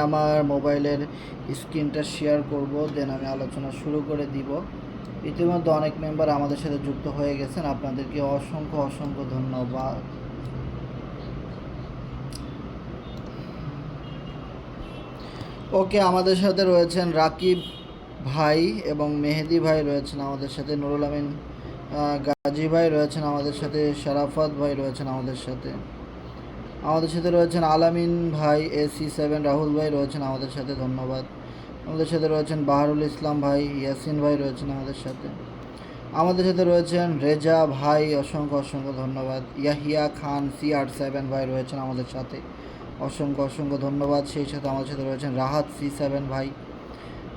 আমার মোবাইলের স্ক্রিনটা শেয়ার করব, দেন আমি আলোচনা শুরু করে দিব। ইতিমধ্যে অনেক মেম্বার আমাদের সাথে যুক্ত হয়ে গেছেন, আপনাদেরকে অসংখ্য অসংখ্য ধন্যবাদ। ওকে, আমাদের সাথে রয়েছেন রাকিব ভাই এবং মেহেদি ভাই রয়েছেন আমাদের সাথে, নুরুল আমিন গাজী ভাই রয়েছেন আমাদের সাথে, শারাফাত ভাই রয়েছেন আমাদের সাথে রয়েছেন আলামিন ভাই, AC7 রাহুল ভাই রয়েছেন আমাদের সাথে, ধন্যবাদ। আমাদের সাথে রয়েছেন বাহারুল ইসলাম ভাই, ইয়াসিন ভাই রয়েছেন আমাদের সাথে রয়েছেন রেজা ভাই, অসংখ্য অসংখ্য ধন্যবাদ। ইয়াহিয়া খান CR7 ভাই রয়েছেন আমাদের সাথে, অসংখ্য অসংখ্য ধন্যবাদ। সেই সাথে আমাদের সাথে রয়েছেন রাহাত C7 ভাই,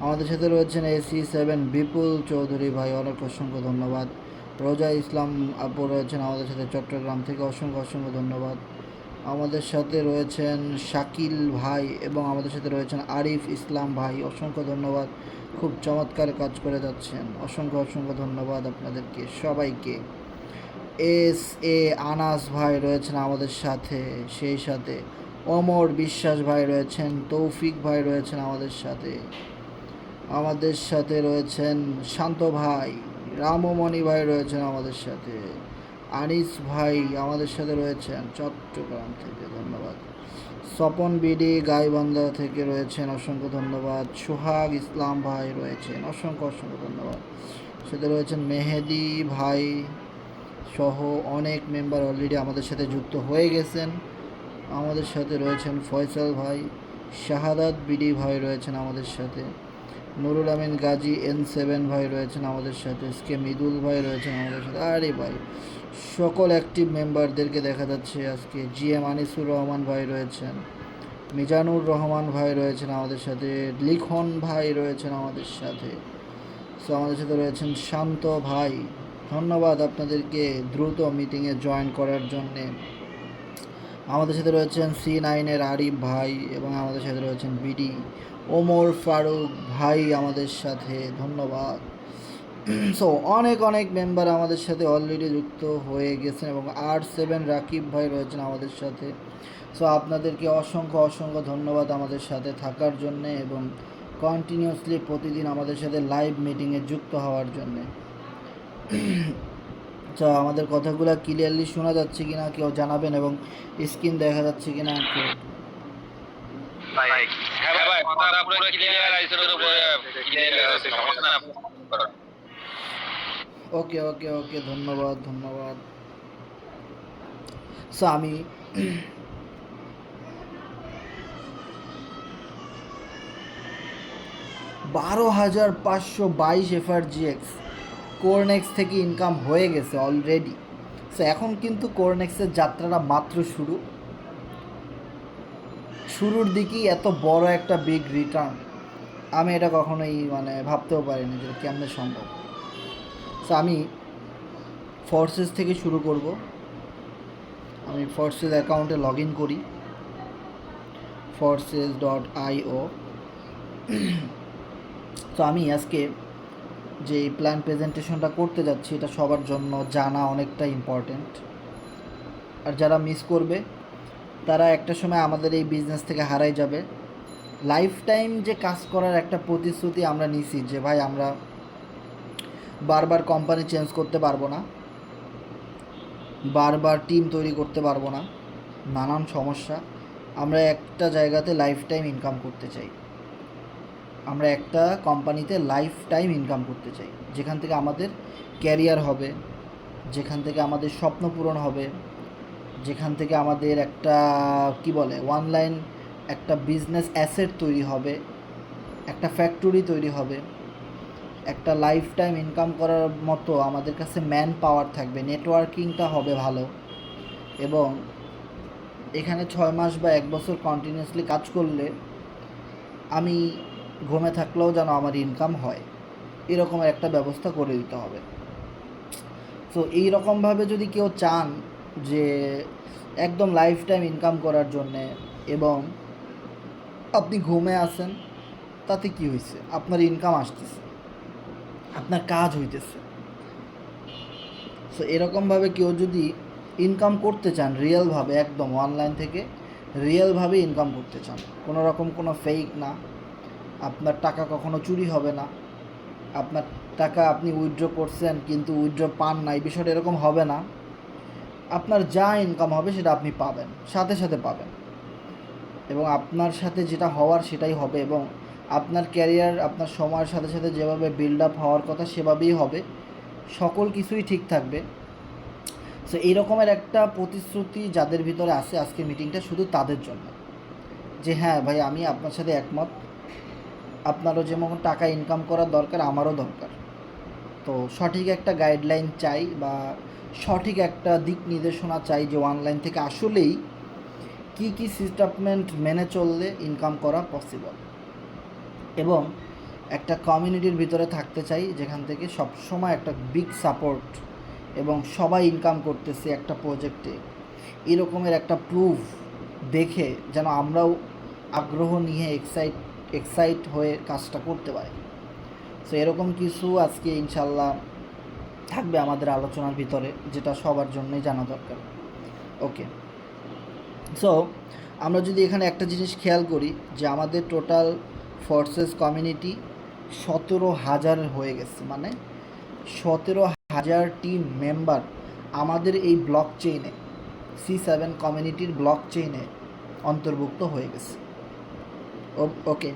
আমাদের সাথে রয়েছেন AC7 বিপুল চৌধুরী ভাই, অনেক অসংখ্য ধন্যবাদ। রোজা ইসলাম আপু রয়েছেন আমাদের সাথে চট্টগ্রাম থেকে, অসংখ্য অসংখ্য ধন্যবাদ। আমাদের সাথে রয়েছেন শাকিল ভাই এবং আমাদের সাথে রয়েছেন আরিফ ইসলাম ভাই, অসংখ্য ধন্যবাদ। খুব চমৎকার কাজ করে যাচ্ছেন, অসংখ্য অসংখ্য ধন্যবাদ আপনাদেরকে সবাইকে। SA আনাস ভাই রয়েছেন আমাদের সাথে, সেই সাথে অমর বিশ্বাস ভাই রয়েছেন, তৌফিক ভাই রয়েছেন আমাদের সাথে রয়েছেন শান্ত ভাই, রামমণি ভাই রয়েছেন আমাদের সাথে, আনিস ভাই আমাদের সাথে রয়েছেন চট্টগ্রাম থেকে, ধন্যবাদ। স্বপন বিডি গাইবান্ধা থেকে রয়েছেন, অসংখ্য ধন্যবাদ। সোহাগ ইসলাম ভাই রয়েছেন, অসংখ্য অসংখ্য ধন্যবাদ। সাথে রয়েছেন মেহেদি ভাই সহ অনেক মেম্বার অলরেডি আমাদের সাথে যুক্ত হয়ে গেছেন। আমাদের সাথে রয়েছেন ফয়সাল ভাই, শাহাদাত বিডি ভাই রয়েছেন আমাদের সাথে, নুরুল আমিন গাজী N7 ভাই রয়েছেন আমাদের সাথে, SK মিদুল ভাই রয়েছেন আমাদের সাথে। আরে ভাই, সকল অ্যাক্টিভ মেম্বারদেরকে দেখা যাচ্ছে আজকে। GM আনিসুর রহমান ভাই রয়েছেন, মিজানুর রহমান ভাই রয়েছেন আমাদের সাথে, লিখন ভাই রয়েছেন আমাদের সাথে। সো আমাদের সাথে রয়েছেন শান্ত ভাই, ধন্যবাদ আপনাদেরকে দ্রুত মিটিংয়ে জয়েন করার জন্যে। আমাদের সাথে রয়েছেন C9-এর আরিফ ভাই এবং আমাদের সাথে রয়েছেন BD ওমর ফারুক ভাই আমাদের সাথে, ধন্যবাদ। সো অনেক অনেক মেম্বার আমাদের সাথে অলরেডি যুক্ত হয়ে গেছেন এবং R7 রাকিব ভাই রয়েছেন আমাদের সাথে। সো আপনাদেরকে অসংখ্য অসংখ্য ধন্যবাদ আমাদের সাথে থাকার জন্যে এবং কন্টিনিউয়াসলি প্রতিদিন আমাদের সাথে লাইভ মিটিংয়ে যুক্ত হওয়ার জন্যে। আচ্ছা, আমাদের কথাগুলো ক্লিয়ারলি শোনা যাচ্ছে কিনা কেউ জানাবেন, এবং স্ক্রিন দেখা যাচ্ছে কিনা কেউ। ওকে ওকে ওকে, ধন্যবাদ ধন্যবাদ। সো আমি 12,522 FRGX কোরনেক্স থেকে ইনকাম হয়ে গেছে অলরেডি। সো এখন কিন্তু কোরনেক্সের যাত্রাটা মাত্র শুরুর দিকেই এত বড় একটা বিগ রিটার্ন আমি এটা কখনোই ভাবতেও পারিনি যে কেমনে সম্ভব। সো আমি ফোর্সেস থেকে শুরু করব। আমি ফোর্সেস অ্যাকাউন্টে লগ ইন করি, forces.io। তো আমি আজকে যে প্ল্যান প্রেজেন্টেশনটা করতে যাচ্ছি এটা সবার জন্য জানা অনেকটা ইম্পর্ট্যান্ট। আর যারা মিস করবে তারা একটা সময় আমাদের এই বিজনেস থেকে হারাই যাবে। লাইফ টাইম যে কাজ করার একটা প্রতিশ্রুতি আমরা নিছি যে ভাই আমরা বারবার কোম্পানি চেঞ্জ করতে পারবো না, বারবার টিম তৈরি করতে পারবো না, নানান সমস্যা। আমরা একটা জায়গাতে লাইফ টাইম ইনকাম করতে চাই, আমরা একটা কোম্পানিতে লাইফ টাইম ইনকাম করতে চাই, যেখান থেকে আমাদের ক্যারিয়ার হবে, যেখান থেকে আমাদের স্বপ্ন পূরণ হবে, যেখান থেকে আমাদের একটা অনলাইন একটা বিজনেস অ্যাসেট তৈরি হবে, একটা ফ্যাক্টরি তৈরি হবে, একটা লাইফ টাইম ইনকাম করার মতো আমাদের কাছে ম্যান পাওয়ার থাকবে, নেটওয়ার্কিংটা হবে ভালো, এবং এখানে 6 মাস বা 1 বছর কন্টিনিউয়াসলি কাজ করলে আমি ঘুমে থাকলেও যেন আমার ইনকাম হয়, এরকমের একটা ব্যবস্থা করে দিতে হবে। সো এইরকমভাবে যদি কেউ চান যে একদম লাইফ টাইম ইনকাম করার জন্যে, এবং আপনি ঘুমে আছেন, তাতে কি হয়েছে, আপনার ইনকাম আসতেছে, আপনার কাজ হইতেছে। সো এরকমভাবে কেউ যদি ইনকাম করতে চান রিয়েলভাবে একদম অনলাইন থেকে, রিয়েলভাবে ইনকাম করতে চান, কোনো রকম কোনো ফেক না, আপনার টাকা কখনো চুরি হবে না, আপনার টাকা আপনি উইথড্র করছেন কিন্তু উইথড্র পান না, এই বিষয়টা এরকম হবে না। আপনার যা ইনকাম হবে সেটা আপনি পাবেন, সাথে সাথে পাবেন, এবং আপনার সাথে যেটা হওয়ার সেটাই হবে, এবং আপনার ক্যারিয়ার আপনার সময়ের সাথে সাথে যেভাবে বিল্ড আপ হওয়ার কথা সেভাবেই হবে, সকল কিছুই ঠিক থাকবে। সো এই রকমের একটা প্রতিশ্রুতি যাদের ভিতরে আছে, আজকে মিটিংটা শুধু তাদের জন্য, যে হ্যাঁ ভাই আমি আপনার সাথে একমত, আপনারও যেমন টাকা ইনকাম করার দরকার আমারও দরকার। তো সঠিক একটা গাইডলাইন চাই, বা সঠিক একটা দিক নির্দেশনা চাই যে অনলাইন থেকে আসলেই কী কী স্টেটমেন্ট মেনে চললে ইনকাম করা পসিবল, এবং একটা কমিউনিটির ভিতরে থাকতে চাই যেখান থেকে সবসময় একটা বিগ সাপোর্ট, এবং সবাই ইনকাম করতেছে একটা প্রজেক্টে, এরকমের একটা প্রুফ দেখে যেন আমরাও আগ্রহ নিয়ে এক্সাইট হয়ে কাজটা করতে পারি। সো এরকম কিছু আজকে ইনশাল্লাহ থাকবে আমাদের আলোচনার ভিতরে, যেটা সবার জন্যই জানা দরকার। ওকে, সো আমরা যদি এখানে একটা জিনিস খেয়াল করি যে আমাদের টোটাল ফোর্সেস কমিউনিটি 17,000 হয়ে গেছে, মানে 17,000 টিম মেম্বার আমাদের এই ব্লক চেইনে, C7 কমিউনিটির ব্লক চেইনে অন্তর্ভুক্ত হয়ে গেছে। ওকে,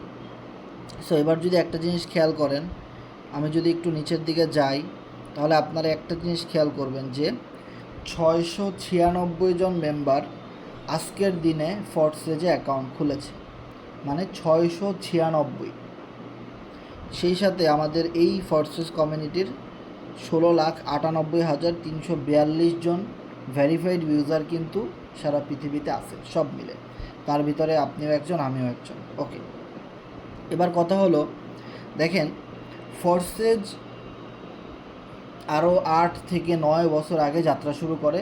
সো এবার যদি একটা জিনিস খেয়াল করেন, আমি যদি একটু নিচের দিকে যাই, তাহলে আপনারা একটা জিনিস খেয়াল করবেন যে 696 জন মেম্বার আজকের দিনে ফোর্সেজে অ্যাকাউন্ট খুলেছে, মানে 696। সেই সাথে আমাদের এই ফোর্সেস কমিউনিটির 16,98,342 জন ভেরিফাইড ইউজার কিন্তু সারা পৃথিবীতে আছে, সব মিলে। তার ভিতরে আপনিও একজন, আমিও একজন। ওকে, এবার কথা হলো, দেখেন ফোর্সেজ আরও 8 থেকে 9 বছর আগে যাত্রা শুরু করে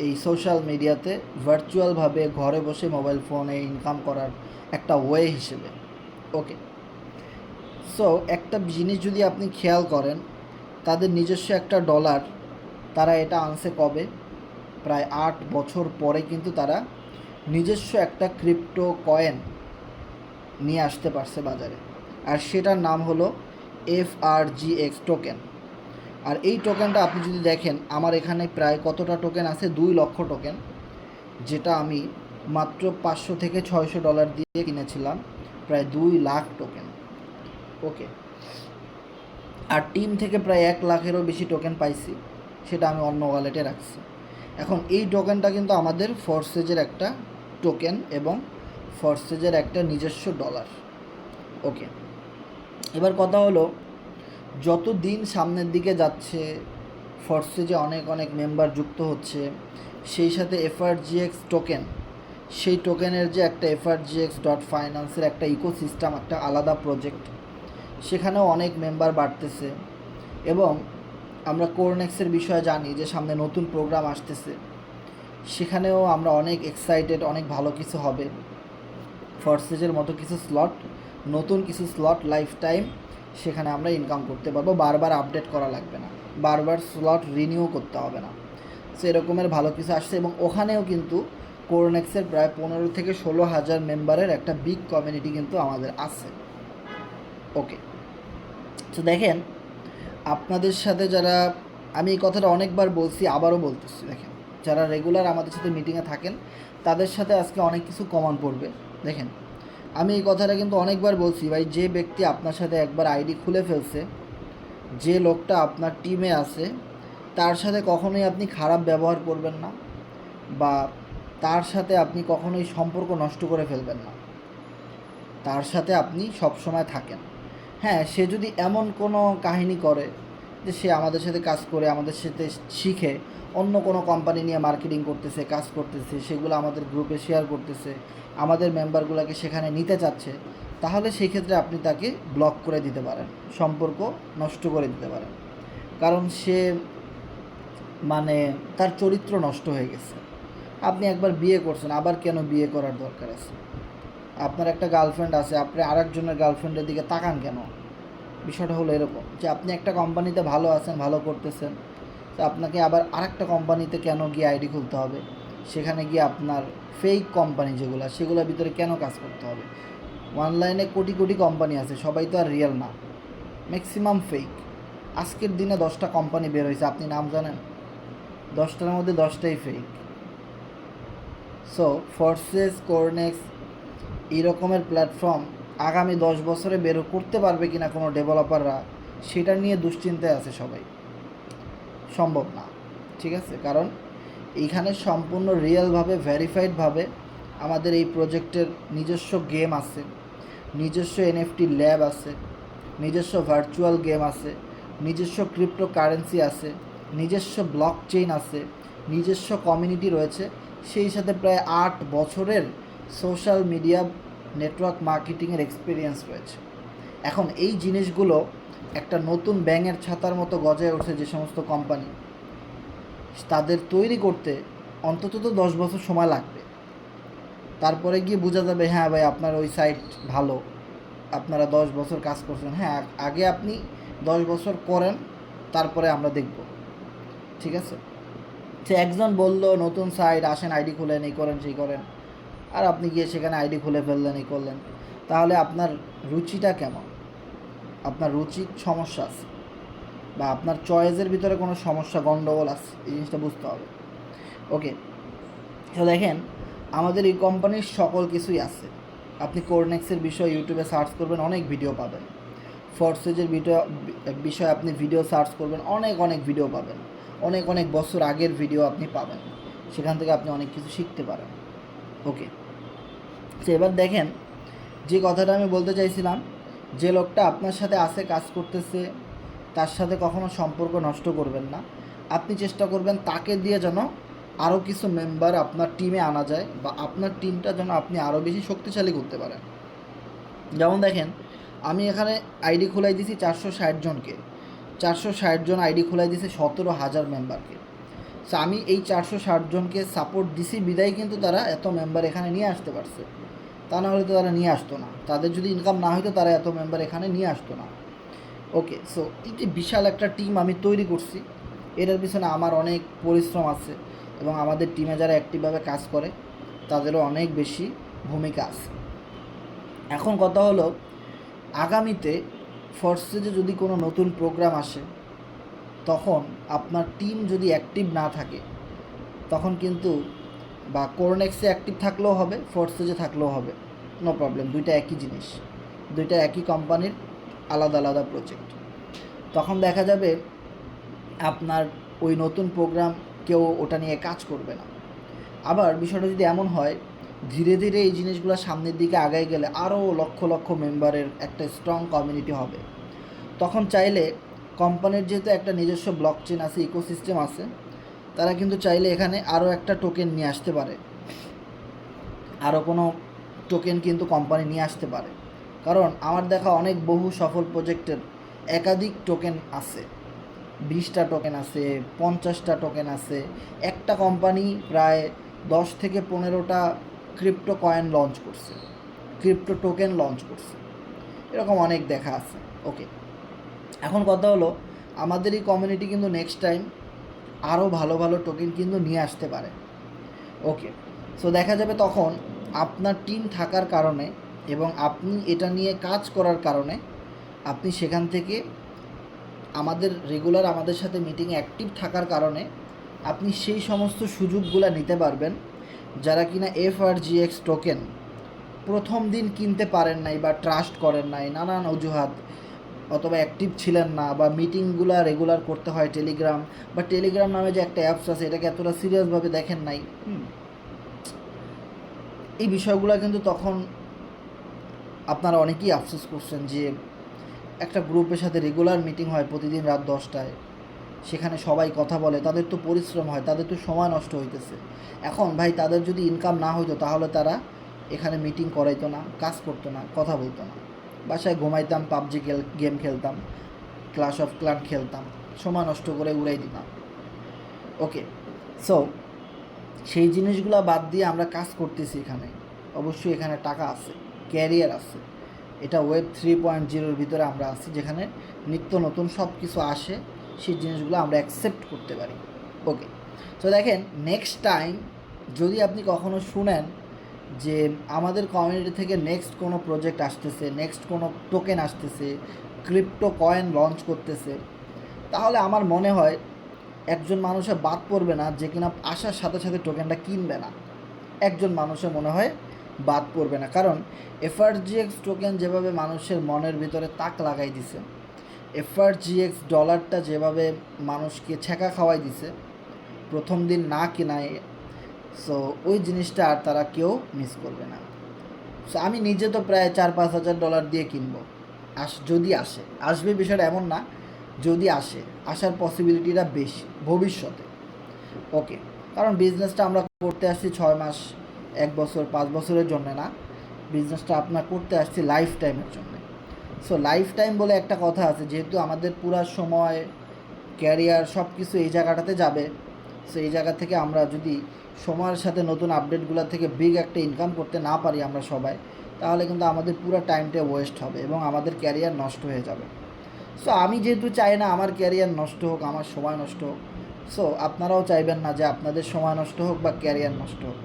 এই সোশ্যাল মিডিয়াতে ভার্চুয়ালভাবে ঘরে বসে মোবাইল ফোনে ইনকাম করার একটা ওয়ে হিসেবে। ওকে, সো একটা জিনিস যদি আপনি খেয়াল করেন, তাদের নিজস্ব একটা ডলার, তারা এটা আনছে কবে? প্রায় 8 বছর পরে কিন্তু তারা নিজস্ব একটা ক্রিপ্টো কয়েন নিয়ে আসতে পারছে বাজারে, আর সেটার নাম হলো FRGX টোকেন। আর এই টোকেনটা আপনি যদি দেখেন, আমার এখানে প্রায় কতটা টোকেন আছে? 2 লক্ষ টোকেন, যেটা আমি মাত্র 500 থেকে 600 ডলার দিয়ে কিনেছিলাম, প্রায় 2 লাখ টোকেন। ওকে, আর টিম থেকে প্রায় 1 লাখেরও বেশি টোকেন পাইছি, সেটা আমি অন্য ওয়ালেটে রাখছি। এখন এই টোকেনটা কিন্তু আমাদের ফোর্সেজের একটা টোকেন এবং ফোর্সেজের একটা নিজস্ব ডলার। ওকে, এবার কথা হলো, যত দিন সামনের দিকে যাচ্ছে ফোর্সেজে অনেক অনেক মেম্বার যুক্ত হচ্ছে, সেই সাথে FRGX টোকেন, সেই টোকেনের যে একটা FRGX.finance একটা ইকোসিস্টেম, একটা আলাদা প্রজেক্ট, সেখানেও অনেক মেম্বার বাড়তেছে, এবং আমরা কোরনেক্সের বিষয়ে জানি যে সামনে নতুন প্রোগ্রাম আসতেছে, সেখানেও আমরা অনেক এক্সাইটেড, অনেক ভালো কিছু হবে। ফোর্সেজের মতো কিছু স্লট, নতুন কিছু স্লট লাইফ টাইম সেখানে আমরা ইনকাম করতে পারবো, বারবার আপডেট করা লাগবে না, বারবার স্লট রিনিউ করতে হবে না। সো এরকমের ভালো কিছু আসছে, এবং ওখানেও কিন্তু কোরনেক্সের প্রায় 15 থেকে 16,000 মেম্বারের একটা বিগ কমিউনিটি কিন্তু আমাদের আছে। ওকে, তো দেখেন আপনাদের সাথে যারা, আমি এই কথাটা অনেকবার বলছি, আবারও বলতেছি, দেখেন যারা রেগুলার আমাদের সাথে মিটিংয়ে থাকেন তাদের সাথে আজকে অনেক কিছু কমন পড়বে। দেখেন আমি এই কথাটা কিন্তু অনেকবার বলছি, ভাই যে ব্যক্তি আপনার সাথে একবার আইডি খুলে ফেলছে, যে লোকটা আপনার টিমে আছে, তার সাথে কখনোই আপনি খারাপ ব্যবহার করবেন না, বা তার সাথে আপনি কখনোই সম্পর্ক নষ্ট করে ফেলবেন না, তার সাথে আপনি সবসময় থাকেন। হ্যাঁ, সে যদি এমন কোনো কাহিনী করে যে সে আমাদের সাথে কাজ করে, আমাদের সাথে শিখে অন্য কোনো কোম্পানি নিয়ে মার্কেটিং করতেছে, কাজ করতেছে, সেগুলো আমাদের গ্রুপে শেয়ার করতেছে, আমাদের মেম্বারগুলোকে সেখানে নিতে চাচ্ছে, তাহলে সেই ক্ষেত্রে আপনি তাকে ব্লক করে দিতে পারেন, সম্পর্ক নষ্ট করে দিতে পারেন, কারণ সে মানে তার চরিত্র নষ্ট হয়ে গেছে। আপনি একবার বিয়ে করছেন, আবার কেন বিয়ে করার দরকার আছে? আপনার একটা গার্লফ্রেন্ড আছে, আপনি আরেকজনের গার্লফ্রেন্ডের দিকে তাকান কেন? বিষয়টা হলো এরকম যে আপনি একটা কোম্পানিতে ভালো আছেন, ভালো করতেছেন, তো আপনাকে আবার আরেকটা কোম্পানিতে কেন গিয়ে আইডি খুলতে হবে? সেখানে গিয়ে আপনার ফেক কোম্পানি যেগুলো সেগুলোর ভিতরে কেন কাজ করতে হবে? অনলাইনে কোটি কোটি কোম্পানি আছে, সবাই তো আর রিয়েল না, ম্যাক্সিমাম ফেক। আজকের দিনে 10টা কোম্পানি বের হয়েছে, আপনি নাম জানেন? 10টার মধ্যে 10টাই ফেক। সো ফোর্সেস, কোরনেক্স এই রকমের প্ল্যাটফর্ম আগামী 10 বছরে বের করতে পারবে কিনা কোনো ডেভেলপাররা, সেটা নিয়ে দুশ্চিন্তায় আছে সবাই। সম্ভব না, ঠিক আছে? কারণ এইখানে সম্পূর্ণ রিয়েলভাবে ভেরিফাইডভাবে আমাদের এই প্রজেক্টের নিজস্ব গেম আছে, নিজস্ব এনএফটি ল্যাব আছে, নিজস্ব ভার্চুয়াল গেম আছে, নিজস্ব ক্রিপ্টো কারেন্সি আছে, নিজস্ব ব্লক চেইন আছে, নিজস্ব কমিউনিটি রয়েছে, সেই সাথে প্রায় 8 বছরের সোশ্যাল মিডিয়া নেটওয়ার্ক মার্কেটিংয়ের এক্সপিরিয়েন্স রয়েছে। এখন এই জিনিসগুলো একটা নতুন ব্যাঙের ছাতার মতো গজায় উঠছে যে সমস্ত কোম্পানি, তাদের তৈরি করতে অন্তত তো 10 বছর সময় লাগবে। তারপরে গিয়ে বোঝা যাবে হ্যাঁ ভাই আপনার ওই সাইট ভালো, আপনারা 10 বছর কাজ করছেন। হ্যাঁ, আগে আপনি 10 বছর করেন, তারপরে আমরা দেখব, ঠিক আছে? সে একজন বলল নতুন সাইট, আসেন আইডি খুলেন, এই করেন সেই করেন, আর আপনি গিয়ে সেখানে আইডি খুলে ফেললেন, এই করলেন। তাহলে আপনার রুচিটা কেমন? আপনার রুচির সমস্যা আছে, বা আপনার চয়েসের ভিতরে কোনো সমস্যা গণ্ডগোল আছে, এই জিনিসটা বুঝতে হবে। ওকে, তো দেখেন আমাদের এই কোম্পানির সকল কিছুই আছে। আপনি কোরনেক্সের বিষয়ে ইউটিউবে সার্চ করবেন, অনেক ভিডিও পাবেন। ফোর্সেজের বিষয়ে আপনি ভিডিও সার্চ করবেন, অনেক ভিডিও পাবেন, অনেক বছর আগের ভিডিও আপনি পাবেন, সেখান থেকে আপনি অনেক কিছু শিখতে পারেন। ওকে, তো এবার দেখেন যে কথাটা আমি বলতে চাইছিলাম, যে লোকটা আপনার সাথে আসে কাজ করতেছে তার সাথে কখনো সম্পর্ক নষ্ট করবেন না। আপনি চেষ্টা করবেন তাকে দিয়ে যেন আরও কিছু মেম্বার আপনার টিমে আনা যায়, বা আপনার টিমটা যেন আপনি আরও বেশি শক্তিশালী করতে পারেন। যেমন দেখেন আমি এখানে আইডি খোলাই দিছি 460 জনকে, 460 জন আইডি খোলাই দিছে 17,000 মেম্বারকে। সো আমি এই 460 জনকে সাপোর্ট দিছি বিদায় কিন্তু তারা এত মেম্বার এখানে নিয়ে আসতে পারছে, তা না হলে তো তারা নিয়ে আসতো না। তাদের যদি ইনকাম না হইতো তারা এত মেম্বার এখানে নিয়ে আসতো না। ওকে, সো এই যে বিশাল একটা টিম আমি তৈরি করছি, এটার পিছনে আমার অনেক পরিশ্রম আছে, এবং আমাদের টিমে যারা অ্যাক্টিভভাবে কাজ করে তাদেরও অনেক বেশি ভূমিকা আছে। এখন কথা হলো, আগামীতে ফোর্সেজে যদি কোনো নতুন প্রোগ্রাম আসে, তখন আপনার টিম যদি অ্যাক্টিভ না থাকে, তখন কিন্তু বা কোরনেক্সে অ্যাক্টিভ থাকলেও হবে, ফোর্সেজে থাকলেও হবে, নো প্রবলেম, দুইটা একই জিনিস, দুইটা একই কোম্পানির আলাদা আলাদা প্রজেক্ট। তখন দেখা যাবে আপনার ওই নতুন প্রোগ্রাম কেউ ওটা নিয়ে কাজ করবে না। আবার বিষয়টা যদি এমন হয়, ধীরে ধীরে এই জিনিসগুলো সামনের দিকে আগায় গেলে আরও লক্ষ লক্ষ মেম্বারের একটা স্ট্রং কমিউনিটি হবে, তখন চাইলে কোম্পানির যেহেতু একটা নিজস্ব ব্লক চেন আছে, ইকোসিস্টেম আছে, তারা কিন্তু চাইলে এখানে আরও একটা টোকেন নিয়ে আসতে পারে, আরও কোনো টোকেন কিন্তু কোম্পানি নিয়ে আসতে পারে। কারণ আমার দেখা অনেক বহু সফল প্রজেক্টের একাধিক টোকেন আছে, 20টা টোকেন আছে, 50টা টোকেন আছে। একটা কোম্পানি প্রায় 10 থেকে 15টা ক্রিপ্টো কয়েন লঞ্চ করছে, ক্রিপ্টো টোকেন লঞ্চ করছে, এরকম অনেক দেখা আছে। ওকে, এখন কথা হলো আমাদের এই কমিউনিটি কিন্তু নেক্সট টাইম আরও ভালো ভালো টোকেন কিন্তু নিয়ে আসতে পারে। ওকে, সো দেখা যাবে তখন আপনার টিম থাকার কারণে এবং আপনি এটা নিয়ে কাজ করার কারণে আপনি সেখান থেকে আমাদের রেগুলার আমাদের সাথে মিটিংয়ে অ্যাক্টিভ থাকার কারণে আপনি সেই সমস্ত সুযোগগুলো নিতে পারবেন যারা কিনা FRGX টোকেন প্রথম দিন কিনতে পারেন নাই, বা ট্রাস্ট করেন নাই, নানান অজুহাত, অথবা অ্যাক্টিভ ছিলেন না, বা মিটিংগুলো রেগুলার করতে হয় টেলিগ্রাম, বা টেলিগ্রাম নামে যে একটা অ্যাপস আছে এটাকে এতটা সিরিয়াসভাবে দেখেন নাই। এই বিষয়গুলো কিন্তু তখন আপনারা অনেকেই আফসোস করছেন যে একটা গ্রুপের সাথে রেগুলার মিটিং হয় প্রতিদিন রাত 10টায়, সেখানে সবাই কথা বলে, তাদের তো পরিশ্রম হয়, তাদের তো সময় নষ্ট হইতেছে। এখন ভাই তাদের যদি ইনকাম না হইতো তাহলে তারা এখানে মিটিং করাইতো না, কাজ করতো না, কথা বলতো না, বাসায় ঘুমাইতাম, পাবজি গেম খেলতাম, ক্লাশ অফ ক্লান খেলতাম, সময় নষ্ট করে উড়াই দিতাম। ওকে, সো সেই জিনিসগুলো বাদ দিয়ে আমরা কাজ করতেছি এখানে, অবশ্যই এখানে টাকা আছে, ক্যারিয়ার আছে, এটা ওয়েব 3.0-র ভিতরে আমরা আছি, যেখানে নিত্য নতুন সব কিছু আসে, সেই জিনিসগুলো আমরা অ্যাকসেপ্ট করতে পারি। ওকে, তো দেখেন নেক্সট টাইম যদি আপনি কখনো শুনেন যে আমাদের কমিউনিটি থেকে নেক্সট কোনো প্রজেক্ট আসতেছে, নেক্সট কোনো টোকেন আসতেছে, ক্রিপ্টো কয়েন লঞ্চ করতেছে, তাহলে আমার মনে হয় একজন মানুষের বাদ পড়বে না যে কিনা আসার সাথে সাথে টোকেনটা কিনবে না। একজন মানুষের মনে হয় বাদ পড়বে না, কারণ এফআরজিএক্স টোকেন যেভাবে মানুষের মনের ভিতরে তাক লাগাই দিছে, এফআরজিএক্স ডলারটা যেভাবে মানুষকে ছেঁকা খাওয়াই দিছে প্রথম দিন না কেনায়, সো ওই জিনিসটা আর তারা কেউ মিস করবে না। সো আমি নিজে তো প্রায় $4-5 হাজার দিয়ে কিনবো, যদি আসে, আসবে বিষয়টা এমন না, যদি আসে, আসার পসিবিলিটিটা বেশি ভবিষ্যতে। ওকে, কারণ বিজনেসটা আমরা করতে আসছি 6 মাস, 1 বছর, 5 বছরের জন্য না, বিজনেসটা আপনার করতে আসছি লাইফ টাইমের জন্য। সো লাইফ টাইম বলে একটা কথা আছে, যেহেতু আমাদের পুরো সময়, ক্যারিয়ার সব কিছু এই জায়গাটাতে যাবে, সো এই জায়গা থেকে আমরা যদি সময়ের সাথে নতুন আপডেটগুলো থেকে বিগ একটা ইনকাম করতে না পারি আমরা সবাই, তাহলে কিন্তু আমাদের পুরো টাইমটা ওয়েস্ট হবে এবং আমাদের ক্যারিয়ার নষ্ট হয়ে যাবে। সো আমি যেহেতু চাই না আমার ক্যারিয়ার নষ্ট হোক, আমার সময় নষ্ট হোক, সো আপনারাও চাইবেন না যে আপনাদের সময় নষ্ট হোক বা ক্যারিয়ার নষ্ট হোক।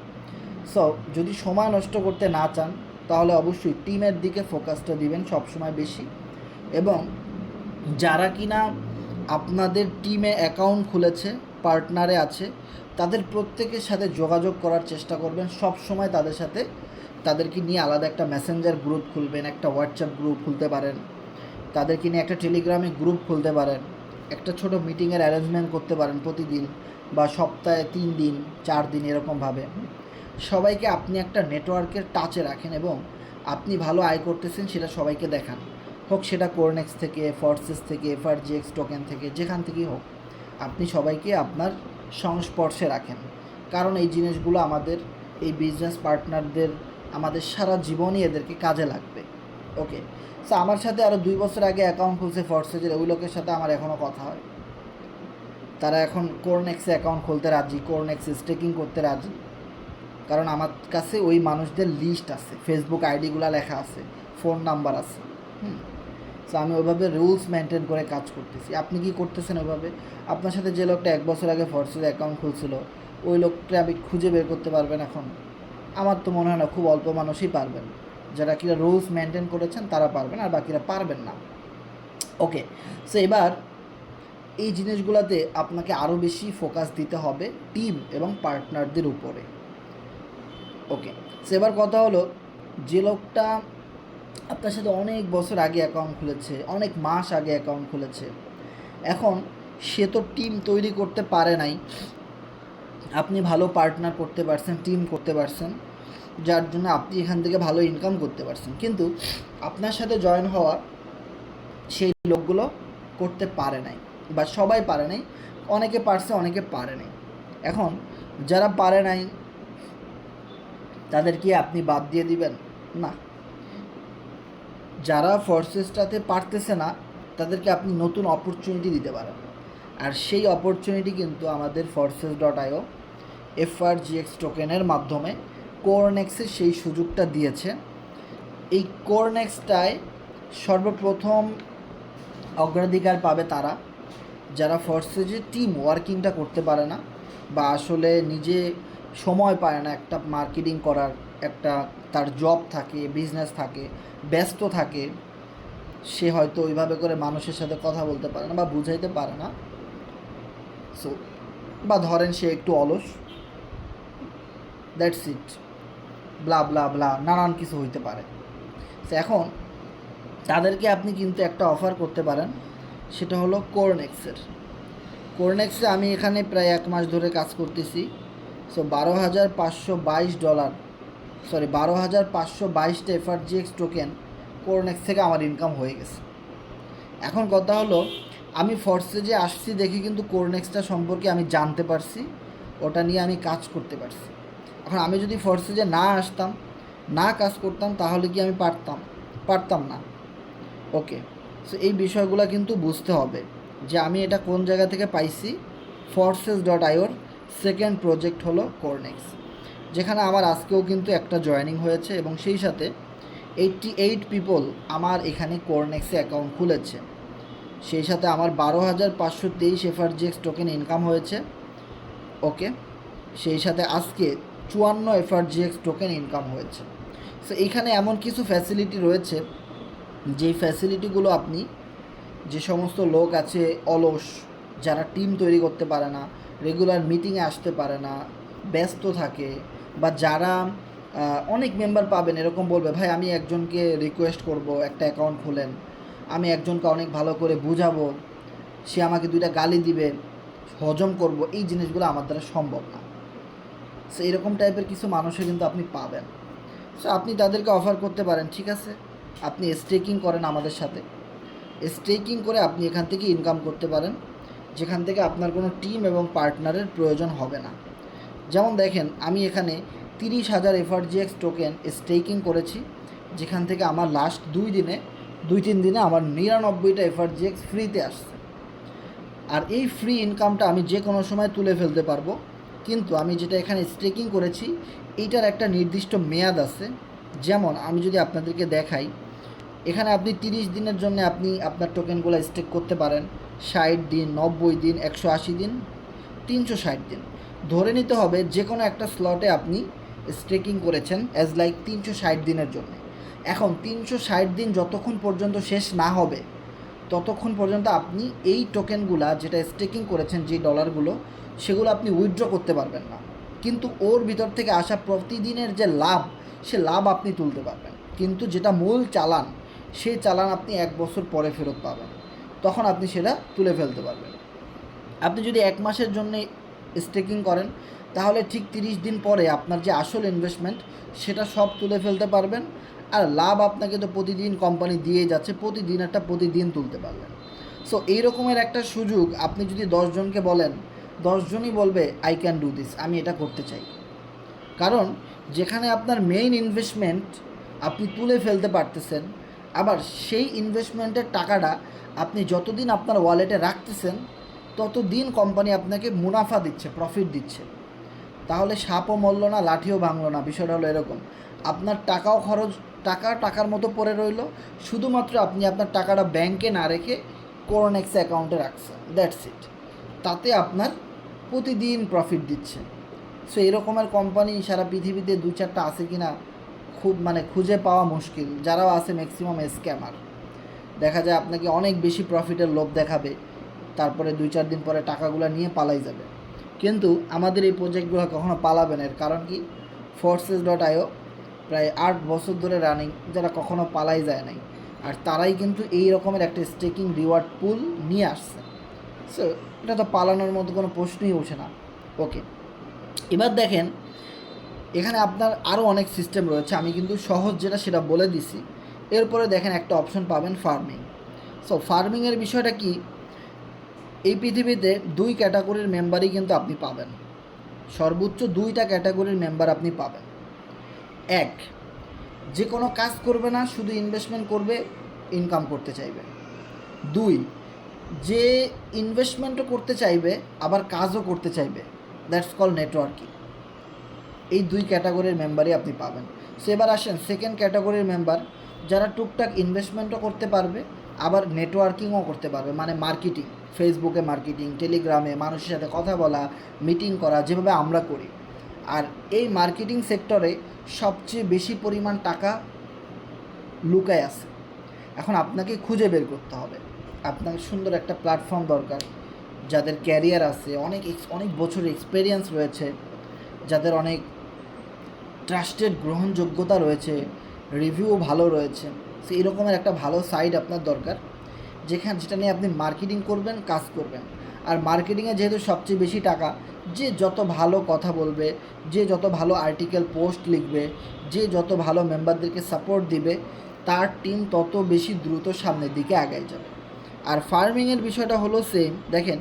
সো যদি সময় নষ্ট করতে না চান, তাহলে অবশ্যই টিমের দিকে ফোকাসটা দিবেন সবসময় বেশি, এবং যারা কিনা আপনাদের টিমে অ্যাকাউন্ট খুলেছে, পার্টনারে আছে, তাদের প্রত্যেকের সাথে যোগাযোগ করার চেষ্টা করবেন সব সময় তাদের সাথে। তাদেরকে নিয়ে আলাদা একটা মেসেঞ্জার গ্রুপ খুলবেন, একটা হোয়াটসঅ্যাপ গ্রুপ খুলতে পারেন, তাদেরকে নিয়ে একটা টেলিগ্রামে গ্রুপ খুলতে পারেন, একটা ছোট মিটিংয়ের অ্যারেঞ্জমেন্ট করতে পারেন প্রতিদিন বা সপ্তাহে 3 দিন 4 দিন এরকমভাবে। সবাইকে আপনি একটা নেটওয়ার্কের টাচে রাখেন এবং আপনি ভালো আয় করতেছেন সেটা সবাইকে দেখান, হোক সেটা কোরনেক্স থেকে, ফর্সেস থেকে, এফআরজিএক্স টোকেন থেকে, যেখান থেকেই হোক, আপনি সবাইকে আপনার সংস্পর্শে রাখেন, কারণ এই জিনিসগুলো আমাদের এই বিজনেস পার্টনারদের আমাদের সারা জীবনই এদেরকে কাজে লাগবে। ওকে, সো আমার সাথে আরও 2 বছর আগে অ্যাকাউন্ট খুলছে ফর্সেজের, ওই লোকের সাথে আমার এখনও কথা হয়, তারা এখন কোরনেক্সে অ্যাকাউন্ট খুলতে রাজি, কোরনেক্সে স্টেকিং করতে রাজি, কারণ আমার কাছে ওই মানুষদের লিস্ট আছে, ফেসবুক আইডিগুলো লেখা আছে, ফোন নাম্বার আছে। সো আমি ওইভাবে রুলস মেনটেন করে কাজ করতেছি। আপনি কি করতেছেন ওইভাবে? আপনার সাথে যে লোকটা 1 বছর আগে ফর্সেজ অ্যাকাউন্ট খুলছিল, ওই লোকটা আমি খুঁজে বের করতে পারবেন এখন? আমার তো মনে হয় না, খুব অল্প মানুষই পারবেন, যারা কিনা রুলস মেনটেন করেছেন তারা পারবেন, আর বাকিরা পারবেন না। ওকে, সো এবার এই জিনিসগুলোতে আপনাকে আরও বেশি ফোকাস দিতে হবে টিম এবং পার্টনারদের উপরে। ওকে, সো এবার কথা হলো, যে লোকটা আপনার সাথে অনেক বছর আগে অ্যাকাউন্ট খুলেছে, অনেক মাস আগে অ্যাকাউন্ট খুলেছে, এখন সে তো টিম তৈরি করতে পারে নাই, আপনি ভালো পার্টনার করতে পারছেন, টিম করতে পারছেন, যার জন্য আপনি এখান থেকে ভালো ইনকাম করতে পারছেন, কিন্তু আপনার সাথে জয়েন হওয়া সেই লোকগুলো করতে পারে নাই, বা সবাই পারে নাই, অনেকে পারছে অনেকে পারে নাই। এখন যারা পারে নাই তাদেরকে আপনি বাদ দিয়ে দিবেন না, যারা ফোর্সেসটাতে পারতেছে না তাদেরকে আপনি নতুন অপরচুনিটি দিতে পারেন, আর সেই অপরচুনিটি কিন্তু আমাদের forces.io এফআরজিএক্স টোকেনের মাধ্যমে কোরনেক্সে সেই সুযোগটা দিয়েছে। এই কোরনেক্সটায় সর্বপ্রথম অগ্রাধিকার পাবে তারা যারা ফোর্সেজে টিম ওয়ার্কিংটা করতে পারে না, বা আসলে নিজে সময় পায় না একটা মার্কেটিং করার, একটা তার জব থাকে, বিজনেস থাকে, ব্যস্ত থাকে, সে হয়তো ওইভাবে করে মানুষের সাথে কথা বলতে পারে না বা বুঝাইতে পারে না, সো বা ধরেন সে একটু অলস, দ্যাটস ইট, ব্লা ব্লা ব্লা নানান কিছু হইতে পারে। সো এখন তাদেরকে আপনি কিন্তু একটা অফার করতে পারেন, সেটা হলো কোরনেক্সে আমি এখানে প্রায় 1 মাস ধরে কাজ করতেছি। সো $12,522, সরি 12,522টা এফআরজিএক্স টোকেন কোরনেক্স থেকে আমার ইনকাম হয়ে গেছে। এখন কথা হলো, আমি ফর্সেজে আসছি দেখে কিন্তু কোরনেক্সটা সম্পর্কে আমি জানতে পারছি, ওটা নিয়ে আমি কাজ করতে পারছি। এখন আমি যদি ফর্সেজে না আসতাম, না কাজ করতাম, তাহলে কি আমি পারতাম না। ওকে, সো এই বিষয়গুলো কিন্তু বুঝতে হবে যে আমি এটা কোন জায়গা থেকে পাইছি। forces.ioর সেকেন্ড প্রজেক্ট হলো কোরনেক্স, যেখানে আমার আজকেও কিন্তু একটা জয়েনিং হয়েছে এবং সেই সাথে 88 পিপল আমার এখানে কোরনেক্সে অ্যাকাউন্ট খুলেছে, সেই সাথে আমার 12,523 এফআরজিএক্স টোকেন ইনকাম হয়েছে। ওকে, সেই সাথে আজকে 54 FRGX টোকেন ইনকাম হয়েছে। সো এইখানে এমন কিছু ফ্যাসিলিটি রয়েছে, যেই ফ্যাসিলিটিগুলো আপনি, যে সমস্ত লোক আছে অলস, যারা টিম তৈরি করতে পারে না, রেগুলার মিটিংয়ে আসতে পারে না, ব্যস্ত থাকে, বা যারা অনেক মেম্বার পাবেন এরকম বলবে, ভাই আমি একজনকে রিকোয়েস্ট করব একটা অ্যাকাউন্ট খুলেন, আমি একজনকে অনেক ভালো করে বুঝাবো, সে আমাকে 2টা গালি দিবে, হজম করব, এই জিনিসগুলো আমার দ্বারা সম্ভব না। সো এরকম টাইপের কিছু মানুষও কিন্তু আপনি পাবেন। সো আপনি তাদেরকে অফার করতে পারেন, ঠিক আছে আপনি স্টেকিং করেন আমাদের সাথে, স্টেকিং করে আপনি এখান থেকে ইনকাম করতে পারেন, যেখান থেকে আপনার কোনো টিম এবং পার্টনারের প্রয়োজন হবে না। যেমন দেখেন, আমি এখানে 30,000 FRGX টোকেন স্টেকিং করেছি, যেখান থেকে আমার লাস্ট 2-3 দিনে আমার 99টা FRGX ফ্রিতে আসছে। আর এই ফ্রি ইনকামটা আমি যে কোনো সময় তুলে ফেলতে পারবো, কিন্তু আমি যেটা এখানে স্টেকিং করেছি এইটার একটা নির্দিষ্ট মেয়াদ আছে। যেমন আমি যদি আপনাদেরকে দেখাই, এখানে আপনি 30 দিনের জন্য আপনি আপনার টোকেনগুলো স্টেক করতে পারেন, 60 দিন, 90 দিন, 180 দিন, 360 দিন। ধরে নিতে হবে যে কোনো একটা স্লটে আপনি স্টেকিং করেছেন অ্যাজ লাইক 360 দিনের জন্য। এখন 360 দিন যতক্ষণ পর্যন্ত শেষ না হবে ততক্ষণ পর্যন্ত আপনি এই টোকেনগুলা যেটা স্টেকিং করেছেন, যে ডলারগুলো, সেগুলো আপনি উইথড্র করতে পারবেন না, কিন্তু ওর ভিতর থেকে আসা প্রতিদিনের যে লাভ, সে লাভ আপনি তুলতে পারবেন। কিন্তু যেটা মূল চালান, সেই চালান আপনি 1 বছর পরে ফেরত পাবেন, তখন আপনি সেটা তুলে ফেলতে পারবেন। আপনি যদি 1 মাসের জন্য স্টেকিং করেন, তাহলে ঠিক 30 দিন পরে আপনার যে আসল ইনভেস্টমেন্ট সেটা সব তুলে ফেলতে পারবেন। আর লাভ আপনাকে তো প্রতিদিন কোম্পানি দিয়ে যাচ্ছে, প্রতিদিন তুলতে পারবেন। সো এই রকমের একটা সুযোগ আপনি যদি 10 জনকে বলেন, 10 জনই বলবে আই ক্যান ডু দিস, আমি এটা করতে চাই। কারণ যেখানে আপনার মেইন ইনভেস্টমেন্ট আপনি তুলে ফেলতে পারতেছেন, আবার সেই ইনভেস্টমেন্টের টাকাটা আপনি যতদিন আপনার ওয়ালেটে রাখতেছেন ততদিন কোম্পানি আপনাকে মুনাফা দিচ্ছে, প্রফিট দিচ্ছে। তাহলে সাপও মরল না, লাঠিও ভাঙলো না। বিষয়টা হলো এরকম, আপনার টাকাও খরচ, টাকার মতো পড়ে রইল, শুধুমাত্র আপনি আপনার টাকাটা ব্যাংকে না রেখে কোরোনেক্স অ্যাকাউন্টে রাখছেন, দ্যাটস ইট। তাতে আপনার প্রতিদিন প্রফিট দিচ্ছে। সো এরকমের কোম্পানি সারা পৃথিবীতে 2-4টা আছে কি না খুব খুঁজে পাওয়া মুশকিল। যারাও আছে ম্যাক্সিমাম স্ক্যামার। দেখা যায় আপনাকে অনেক বেশি প্রফিটের লোভ দেখাবে, তারপরে 2-4 দিন পরে টাকাগুলো নিয়ে পালাই যাবে। কিন্তু আমাদের এই প্রজেক্টগুলো কখনো পালাবে না। এর কারণ কি, Forces.io প্রায় 8 বছর ধরে রানিং, যারা কখনো পালাই যায় নাই, আর তারাই কিন্তু এই রকমের একটা স্টেকিং রিওয়ার্ড পুল নিয়ে আসছে। সো এটা তো পালানোর মতো কোনো প্রশ্নই ওঠে না। ওকে, এবার দেখেন এখানে আপনার আরও অনেক সিস্টেম রয়েছে, আমি কিন্তু সহজ যেটা সেটা বলে দিছি। এরপরে দেখেন একটা অপশন পাবেন ফার্মিং। সো ফার্মিংয়ের বিষয়টা কি, এই পৃথিবীতে 2 ক্যাটাগরির মেম্বারই কিন্তু আপনি পাবেন, সর্বোচ্চ 2টা ক্যাটাগরির মেম্বার আপনি পাবেন। 1, যে কোনো কাজ করবে না, শুধু ইনভেস্টমেন্ট করবে, ইনকাম করতে চাইবে। 2, যে ইনভেস্টমেন্টও করতে চাইবে আবার কাজও করতে চাইবে, দ্যাটস কল নেটওয়ার্কিং। এই 2 ক্যাটাগরির মেম্বারই আপনি পাবেন। সো এবার আসেন সেকেন্ড ক্যাটাগরির মেম্বার, যারা টুকটাক ইনভেস্টমেন্টও করতে পারবে আবার নেটওয়ার্কিংও করতে পারবে, মার্কেটিং, ফেসবুকে মার্কেটিং, টেলিগ্রামে মানুষের সাথে কথা বলা, মিটিং করা, যেভাবে আমরা করি। আর এই মার্কেটিং সেক্টরে সবচেয়ে বেশি পরিমাণ টাকা লুকায় আছে। এখন আপনাকে খুঁজে বের করতে হবে। আপনার সুন্দর একটা প্ল্যাটফর্ম দরকার, যাদের ক্যারিয়ার আছে, অনেক বছরের এক্সপেরিয়েন্স রয়েছে, যাদের অনেক ট্রাস্টেড গ্রহণযোগ্যতা রয়েছে, রিভিউ ভালো রয়েছে। সো এরকমের একটা ভালো সাইট আপনার দরকার, যেটা নিয়ে আপনি মার্কেটিং করবেন, কাজ করবেন। আর মার্কেটিংয়ে যেহেতু সবচেয়ে বেশি টাকা, যে যত ভালো কথা বলবে, যে যত ভালো আর্টিকেল পোস্ট লিখবে, যে যত ভালো মেম্বারদেরকে সাপোর্ট দিবে, তার টিম তত বেশি দ্রুত সামনের দিকে আগায় যাবে। আর ফার্মিংয়ের বিষয়টা হলো সেম। দেখেন,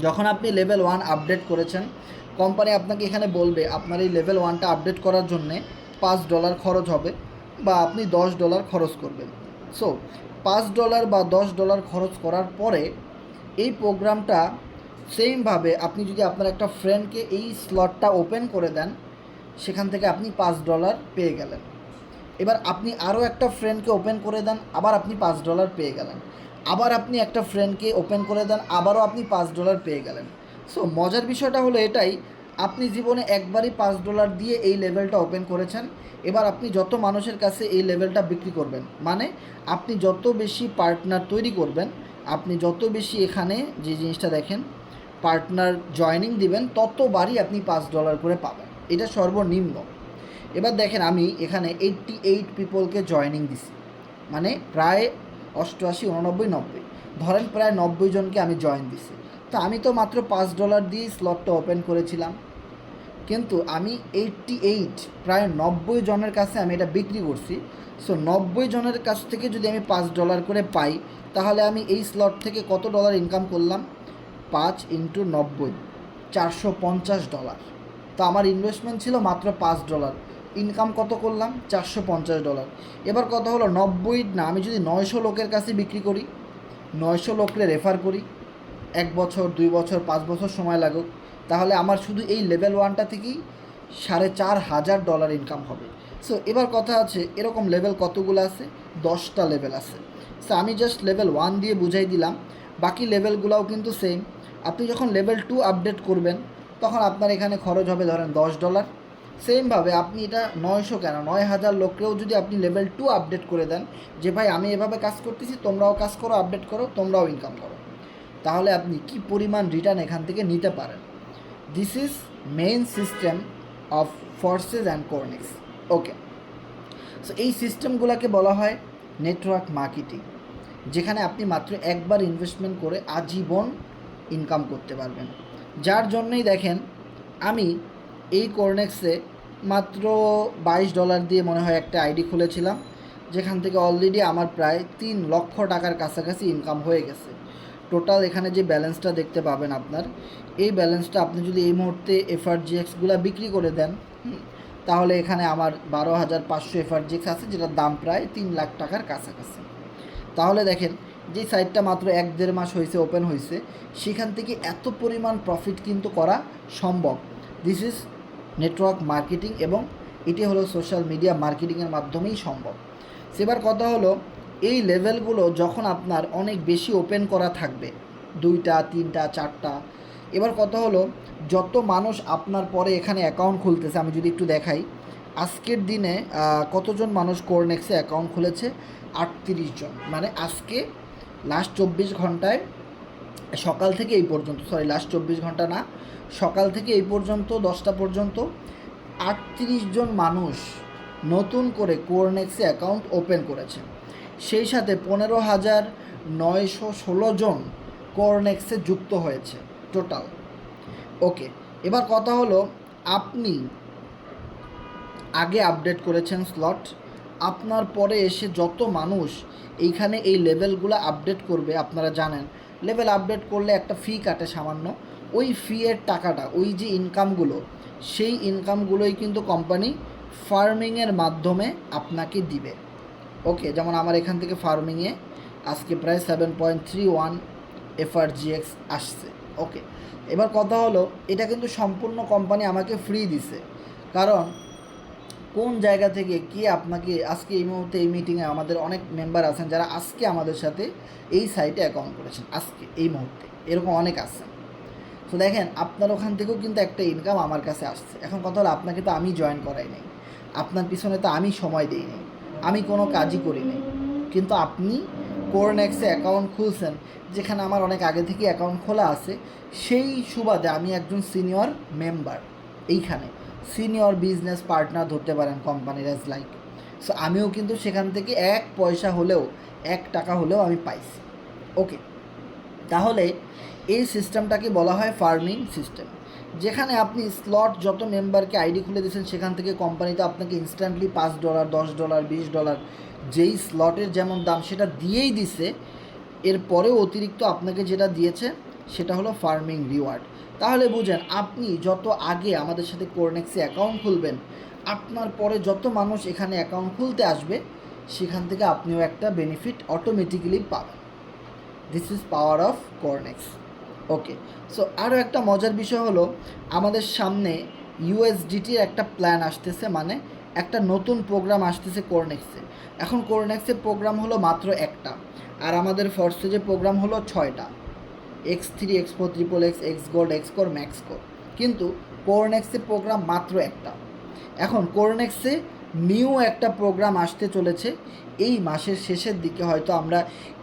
যখন আপনি লেভেল 1 আপডেট করেছেন, কোম্পানি আপনাকে এখানে বলবে আপনার এই লেভেল 1টা আপডেট করার জন্যে $5 খরচ হবে, বা আপনি $10 খরচ করবেন। সো $5 বা $10 খরচ করার পরে এই প্রোগ্রামটা সেমভাবে আপনি যদি আপনার একটা ফ্রেন্ডকে এই স্লটটা ওপেন করে দেন, সেখান থেকে আপনি $5 পেয়ে গেলেন। এবার আপনি আরও একটা ফ্রেন্ডকে ওপেন করে দেন, আবার আপনি $5 পেয়ে গেলেন। আবার আপনি একটা ফ্রেন্ডকে ওপেন করে দেন, আবারও আপনি $5 পেয়ে গেলেন। সো মজার বিষয়টা হলো এটাই, আপনি জীবনে একবারই $5 দিয়ে এই লেভেলটা ওপেন করেছেন, এবার আপনি যত মানুষের কাছে এই লেভেলটা বিক্রি করবেন, মানে আপনি যত বেশি পার্টনার তৈরি করবেন, আপনি যত বেশি এখানে যে জিনিসটা দেখেন পার্টনার জয়েনিং দিবেন, ততবারই আপনি $5 করে পাবেন, এটা সর্বনিম্ন। এবার দেখেন আমি এখানে 88 পিপলকে জয়েনিং দিছি, মানে প্রায় 88, 89, 90, ধরেন প্রায় 90 জনকে আমি জয়েন দিছি। তো আমি তো মাত্র $5 দিয়েই স্লটটা ওপেন করেছিলাম, কিন্তু আমি 88 প্রায় 90 জনের কাছে আমি এটা বিক্রি করছি। সো 90 জনের কাছ থেকে যদি আমি $5 করে পাই, তাহলে আমি এই স্লট থেকে কত ডলার ইনকাম করলাম? 5 × 90, $450। তো আমার ইনভেস্টমেন্ট ছিল মাত্র $5, ইনকাম কত করলাম? $450। এবার কথা হলো 90 না, আমি যদি 900 লোকের কাছে বিক্রি করি, 900 লোককে রেফার করি, 1 বছর 2 বছর 5 বছর সময় লাগুক, তাহলে আমার শুধু এই লেভেল 1টা থেকেই $4500 ইনকাম হবে। সো এবার কথা আছে, এরকম লেভেল কতগুলো আছে? 10টা লেভেল আছে। সো আমি জাস্ট লেভেল 1 দিয়ে বুঝাই দিলাম, বাকি লেভেলগুলোও কিন্তু সেম। আপনি যখন লেভেল 2 আপডেট করবেন, তখন আপনার এখানে খরচ হবে ধরেন $10। সেমভাবে আপনি এটা 900 কেন 9000 লোককেও যদি আপনি লেভেল 2 আপডেট করে দেন, যে ভাই আমি এভাবে কাজ করতেছি, তোমরাও কাজ করো, আপডেট করো, তোমরাও ইনকাম করো, তাহলে আপনি কি পরিমাণ রিটার্ন এখান থেকে নিতে পারেন। This is main system of forces and Cornex. Okay, so এই সিস্টেমগুলোকে বলা হয় নেটওয়ার্ক মার্কেটিং, যেখানে আপনি মাত্র একবার ইনভেস্টমেন্ট করে আজীবন ইনকাম করতে পারবেন। যার জন্যই দেখেন আমি এই কোরনেক্সে মাত্র $22 দিয়ে মনে হয় একটা আইডি খুলেছিলাম, যেখান থেকে অলরেডি আমার প্রায় 3 লক্ষ টাকার কাছাকাছি ইনকাম হয়ে গেছে। টোটাল এখানে যে ব্যালেন্সটা দেখতে পাবেন আপনার, এই ব্যালেন্সটা আপনি যদি এই মুহূর্তে এফআরজিএক্সগুলো বিক্রি করে দেন, তাহলে এখানে আমার 12,500 এফআরজিএক্স আছে, যেটার দাম প্রায় 3 লাখ টাকার কাছাকাছি। তাহলে দেখেন যে সাইটটা মাত্র 1-1.5 মাস হয়েছে ওপেন হয়েছে, সেখান থেকে এত পরিমাণ প্রফিট কিন্তু করা সম্ভব। দিস ইজ নেটওয়ার্ক মার্কেটিং, এবং এটি হলো সোশ্যাল মিডিয়া মার্কেটিংয়ের মাধ্যমেই সম্ভব। সেবার কথা হলো, এই লেভেলগুলো যখন আপনার অনেক বেশি ওপেন করা থাকবে, 2টা 3টা 4টা, এবার কথা হলো যত মানুষ আপনার পরে এখানে অ্যাকাউন্ট খুলতেছে, আমি যদি একটু দেখাই আজকের দিনে কতজন মানুষ কোরনেক্সে অ্যাকাউন্ট খুলেছে? 38 জন। মানে আজকে লাস্ট 24 ঘন্টায়, সকাল থেকে এই পর্যন্ত, লাস্ট 24 ঘন্টা না, সকাল থেকে এই পর্যন্ত 10টা পর্যন্ত 38 জন মানুষ নতুন করে কোরনেক্সে অ্যাকাউন্ট ওপেন করেছে। সেই সাথে 15,916 জন কোরনেক্সে যুক্ত হয়েছে টোটাল। ওকে, এবার কথা হলো, আপনি আগে আপডেট করেছেন স্লট, আপনার পরে এসে যত মানুষ এইখানে এই লেভেলগুলো আপডেট করবে, আপনারা জানেন লেভেল আপডেট করলে একটা ফি কাটে সামান্য, ওই ফি এর টাকাটা, ওই যে ইনকামগুলো, সেই ইনকামগুলোই কিন্তু কোম্পানি ফার্মিংয়ের মাধ্যমে আপনাকে দিবে। ওকে, যেমন আমার এখান থেকে ফার্মিংয়ে আজকে প্রায় 7.31 এফআরজিএক্স আসছে। ওকে, এবার কথা হলো, এটা কিন্তু সম্পূর্ণ কোম্পানি আমাকে ফ্রি দিছে, কারণ কোন জায়গা থেকে কি আপনাকে আজকে এই মুহূর্তে এই মিটিংয়ে আমাদের অনেক মেম্বার আছেন যারা আজকে আমাদের সাথে এই সাইটে অ্যাকাউন্ট করেছেন, আজকে এই মুহূর্তে এরকম অনেক আছেন। তো দেখেন আপনার ওখান থেকেও কিন্তু একটা ইনকাম আমার কাছে আসছে। এখন কথা হলো, আপনাকে তো আমি জয়েন করাই নাই, আপনার পিছনে তো আমি সময় দিই নাই, আমি কোনো কাজই করি নাই, কিন্তু আপনি কোরনেক্সে অ্যাকাউন্ট খুলছেন, যেখানে আমার অনেক আগে থেকে অ্যাকাউন্ট খোলা আছে, সেই সুবাদে আমি একজন সিনিয়র মেম্বার, এইখানে সিনিয়র বিজনেস পার্টনার ধরতে পারেন কোম্পানির, অ্যাজ লাইক। সো আমিও কিন্তু সেখান থেকে 1 পয়সা হলেও, 1 টাকা হলেও আমি পাইছি। ওকে, তাহলে এই সিস্টেমটাকে বলা হয় ফার্মিং সিস্টেম, যেখানে আপনি স্লট যত মেম্বারকে আইডি খুলে দিয়েছেন, সেখান থেকে কোম্পানিতে আপনাকে ইনস্ট্যান্টলি $5, $10, $20 যেই স্লটের যেমন দাম সেটা দিয়েই দিছে, এরপরেও অতিরিক্ত আপনাকে যেটা দিয়েছে সেটা হলো ফার্মিং রিওয়ার্ড। তাহলে বুঝেন, আপনি যত আগে আমাদের সাথে কোরনেক্সে অ্যাকাউন্ট খুলবেন, আপনার পরে যত মানুষ এখানে অ্যাকাউন্ট খুলতে আসবে, সেখান থেকে আপনিও একটা বেনিফিট অটোমেটিক্যালি পাবেন। This is power of Cornex. Okay, so আরও একটা মজার বিষয় হলো, আমাদের সামনে ইউএসডিটির একটা প্ল্যান আসতেছে, মানে একটা নতুন প্রোগ্রাম আসতেছে কোরনেক্সে। এখন কোরনেক্সের প্রোগ্রাম হলো মাত্র একটা, আর আমাদের ফোর্সেজে প্রোগ্রাম হলো 6টা, X3, X4, XXX, X gold, X core, max core. কিন্তু কোরনেক্সে প্রোগ্রাম মাত্র একটা। এখন কোরনেক্সে নিউ একটা প্রোগ্রাম আসতে চলেছে এই মাসের শেষের দিকে, হয়তো আমরা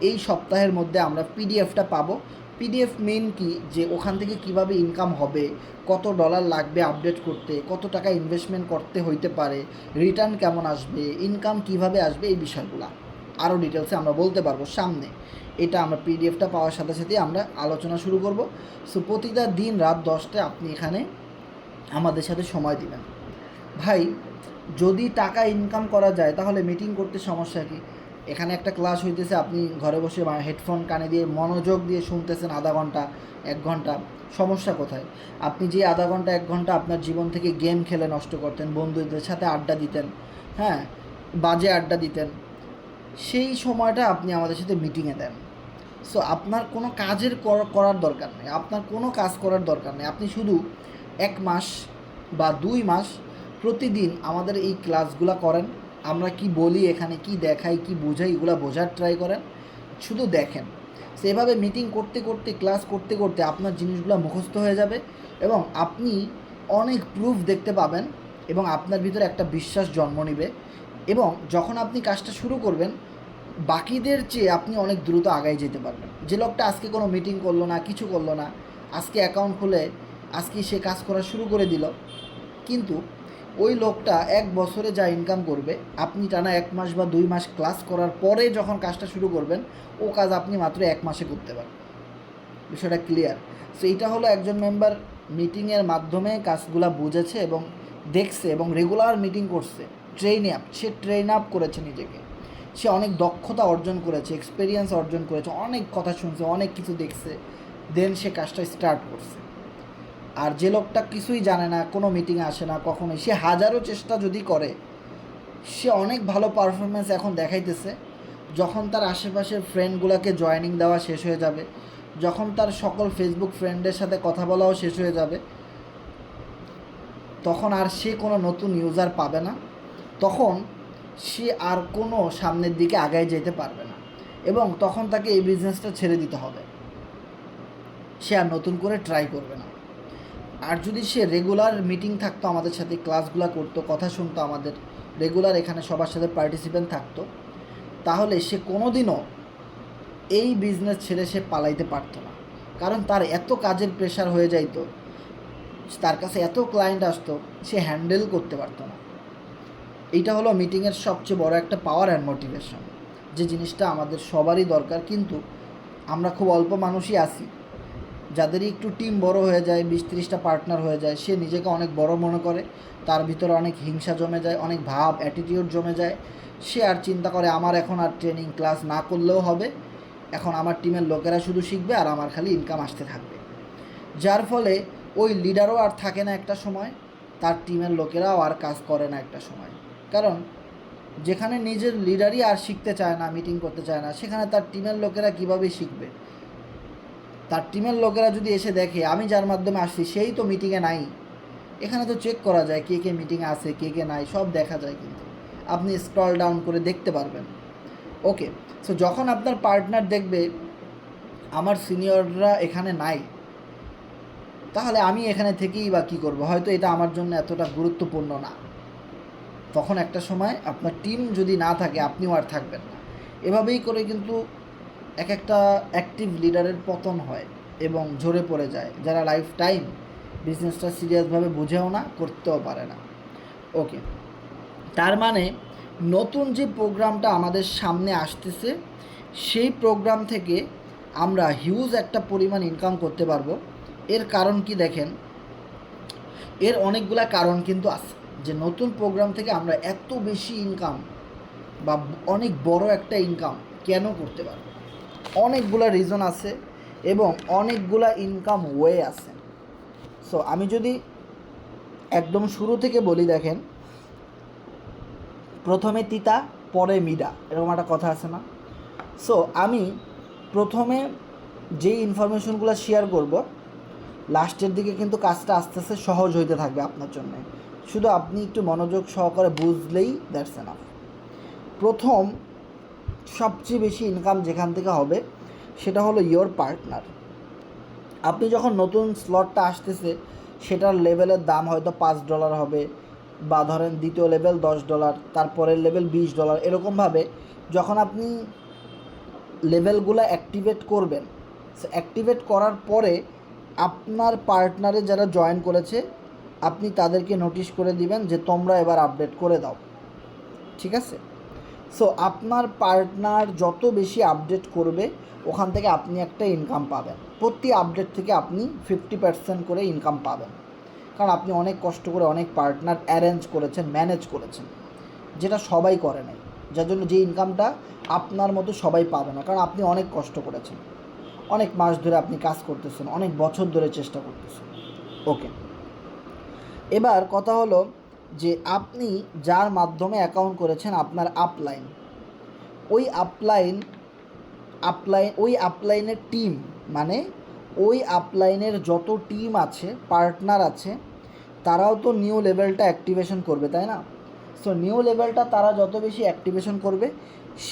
এই সপ্তাহের মধ্যে আমরা পিডিএফটা পাবো। পিডিএফ মেন কি, যে ওখান থেকে কিভাবে ইনকাম হবে, কত ডলার লাগবে আপডেট করতে, কত টাকা ইনভেস্টমেন্ট করতে হইতে পারে, রিটার্ন কেমন আসবে, ইনকাম কিভাবে আসবে, এই বিষয়গুলো আরও ডিটেলসে আমরা বলতে পারবো সামনে। এটা আমরা পিডিএফটা পাওয়ার সাথে সাথেই আমরা আলোচনা শুরু করব। সো প্রতিটা দিন রাত 10টায় আপনি এখানে আমাদের সাথে সময় দিবেন। ভাই, যদি টাকা ইনকাম করা যায় তাহলে মিটিং করতে সমস্যা কী? এখানে একটা ক্লাস হইতেছে, আপনি ঘরে বসে হেডফোন কানে দিয়ে মনোযোগ দিয়ে শুনতেছেন আধা ঘন্টা 1 ঘন্টা, সমস্যা কোথায়? আপনি যে আধা ঘন্টা 1 ঘন্টা আপনার জীবন থেকে গেম খেলে নষ্ট করতেন, বন্ধুদের সাথে আড্ডা দিতেন, হ্যাঁ, বাজে আড্ডা দিতেন, সেই সময়টা আপনি আমাদের সাথে মিটিংয়ে দেন। সো আপনার কোনো কাজের করার দরকার নেই, আপনার কোনো কাজ করার দরকার নেই। আপনি শুধু 1 মাস বা 2 মাস প্রতিদিন আমাদের এই ক্লাসগুলো করেন। আমরা কি বলি, এখানে কি দেখাই, কি বোঝাই, এগুলো বোঝার ট্রাই করেন, শুধু দেখেন। সেভাবে মিটিং করতে করতে, ক্লাস করতে করতে আপনার জিনিসগুলো মুখস্থ হয়ে যাবে এবং আপনি অনেক প্রুফ দেখতে পাবেন এবং আপনার ভিতরে একটা বিশ্বাস জন্ম নেবে। এবং যখন আপনি কাজটা শুরু করবেন, বাকিদের চেয়ে আপনি অনেক দ্রুত আগায় যেতে পারবেন। যে লোকটা আজকে কোনো মিটিং করলো না, কিছু করলো না, আজকে অ্যাকাউন্ট খুলে আজকে সে কাজ করা শুরু করে দিল, কিন্তু ওই লোকটা 1 বছরে যা ইনকাম করবে, আপনি টানা 1 মাস বা 2 মাস ক্লাস করার পরে যখন কাজটা শুরু করবেন, ও কাজ আপনি মাত্র 1 মাসে করতে পারবেন। বিষয়টা ক্লিয়ার? সো এইটা হলো একজন মেম্বার মিটিংয়ের মাধ্যমে কাজগুলা বুঝেছে এবং দেখছে এবং রেগুলার মিটিং করছে, সে ট্রেন আপ করেছে নিজেকে, সে অনেক দক্ষতা অর্জন করেছে, এক্সপিরিয়েন্স অর্জন করেছে, অনেক কথা শুনছে, অনেক কিছু দেখছে, দেন সে কাজটা স্টার্ট করছে। আর যে লোকটা কিছুই জানে না, কোনো মিটিংয়ে আসে না কখনোই, সে হাজারো চেষ্টা যদি করে, সে অনেক ভালো পারফরমেন্স এখন দেখাইতেছে। যখন তার আশেপাশের ফ্রেন্ডগুলোকে জয়েনিং দেওয়া শেষ হয়ে যাবে, যখন তার সকল ফেসবুক ফ্রেন্ডের সাথে কথা বলাও শেষ হয়ে যাবে, তখন আর সে কোনো নতুন ইউজার পাবে না, তখন সে আর কোনো সামনের দিকে আগায় যেতে পারবে না এবং তখন তাকে এই বিজনেসটা ছেড়ে দিতে হবে, সে আর নতুন করে ট্রাই করবে না। আর যদি সে রেগুলার মিটিং থাকতো, আমাদের সাথে ক্লাসগুলো করতো, কথা শুনতো, আমাদের রেগুলার এখানে সবার সাথে পার্টিসিপেন্ট থাকতো, তাহলে সে কোনো দিনও এই বিজনেস ছেড়ে সে পালাইতে পারতো না। কারণ তার এত কাজের প্রেশার হয়ে যাইতো, তার কাছে এত ক্লায়েন্ট আসতো, সে হ্যান্ডেল করতে পারতো না। এইটা হলো মিটিংয়ের সবচেয়ে বড় একটা পাওয়ার অ্যান্ড মোটিভেশন, যে জিনিসটা আমাদের সবারই দরকার। কিন্তু আমরা খুব অল্প মানুষই আছি যাদেরই একটু টিম বড় হয়ে যায়, 20-30টা পার্টনার হয়ে যায়, সে নিজেকে অনেক বড় মনে করে, তার ভিতরে অনেক হিংসা জমে যায়, অনেক ভাব, অ্যাটিটিউড জমে যায়। সে আর চিন্তা করে আমার এখন আর ট্রেনিং ক্লাস না করলেও হবে, এখন আমার টিমের লোকেরা শুধু শিখবে আর আমার খালি ইনকাম আসতে থাকবে। যার ফলে ওই লিডারও আর থাকে না একটা সময়, তার টিমের লোকেরাও আর কাজ করে না একটা সময়। কারণ যেখানে নিজের লিডারই আর শিখতে চায় না, মিটিং করতে চায় না, সেখানে তার টিমের লোকেরা কীভাবে শিখবে? তার টিমের লোকেরা যদি এসে দেখে আমি যার মাধ্যমে আসছি সেই তো মিটিংয়ে নাই, এখানে তো চেক করা যায় কে কে মিটিংয়ে আছে, কে কে নাই, সব দেখা যায়, কিন্তু আপনি স্ক্রল ডাউন করে দেখতে পারবেন। ওকে, সো যখন আপনার পার্টনার দেখবে আমার সিনিয়ররা এখানে নাই, তাহলে আমি এখানে থেকেই বা কী করবো, হয়তো এটা আমার জন্য এতটা গুরুত্বপূর্ণ না, তখন একটা সময় আপনার টিম যদি না থাকে আপনিও আর থাকবেন না। এভাবেই করে কিন্তু এক একটা অ্যাক্টিভ লিডারের পতন হয় এবং ঝরে পড়ে যায়, যারা লাইফ টাইম বিজনেসটা সিরিয়াসভাবে বুঝেও না, করতেও পারে না। ওকে, তার মানে নতুন যে প্রোগ্রামটা আমাদের সামনে আসতেছে, সেই প্রোগ্রাম থেকে আমরা হিউজ একটা পরিমাণ ইনকাম করতে পারবো। এর কারণ কি দেখেন, এর অনেকগুলা কারণ কিন্তু আছে যে নতুন প্রোগ্রাম থেকে আমরা এত বেশি ইনকাম বা অনেক বড় একটা ইনকাম কেন করতে পারবো। অনেকগুলা রিজন আছে এবং অনেকগুলা ইনকাম ওয়ে আছে। সো আমি যদি একদম শুরু থেকে বলি, দেখেন, প্রথমে তিতা পরে মিডা, এরকম একটা কথা আছে না? সো আমি প্রথমে যেই ইনফরমেশনগুলো শেয়ার করব, লাস্টের দিকে কিন্তু কাজটা আস্তে আস্তে সহজ হইতে থাকবে আপনার জন্য, শুধু আপনি একটু মনোযোগ সহকারে বুঝলেই দ্যাটস এনাফ। প্রথম সবচেয়ে বেশি ইনকাম যেখান থেকে হবে সেটা হলো ইয়োর পার্টনার। আপনি যখন নতুন স্লটটা আসতেছে সেটার লেভেলের দাম হয়তো $5 হবে, বা ধরেন দ্বিতীয় লেভেল $10, তারপরের লেভেল $20, এরকমভাবে যখন আপনি লেভেলগুলো অ্যাক্টিভেট করবেন, অ্যাক্টিভেট করার পরে আপনার পার্টনারে যারা জয়েন করেছে আপনি তাদেরকে নোটিশ করে দিবেন যে তোমরা এবার আপডেট করে দাও, ঠিক আছে? সো আপনার পার্টনার যত বেশি আপডেট করবে ওখান থেকে আপনি একটা ইনকাম পাবেন, প্রতি আপডেট থেকে আপনি 50% করে ইনকাম পাবেন, কারণ আপনি অনেক কষ্ট করে অনেক পার্টনার অ্যারেঞ্জ করেছেন, ম্যানেজ করেছেন, যেটা সবাই করে নাই, যার জন্য যে ইনকামটা আপনার মতো সবাই পাবে না, কারণ আপনি অনেক কষ্ট করেছেন, অনেক মাস ধরে আপনি কাজ করতেছেন, অনেক বছর ধরে চেষ্টা করতেছেন। ওকে, এবার কথা হলো যে আপনি যার মাধ্যমে অ্যাকাউন্ট করেছেন আপনার আপলাইন, ওই আপলাইনের টিম, মানে ওই আপলাইনের যত টিম আছে, পার্টনার আছে, তারাও তো নিউ লেভেলটা অ্যাক্টিভেশন করবে, তাই না? সো নিউ লেভেলটা তারা যত বেশি অ্যাক্টিভেশন করবে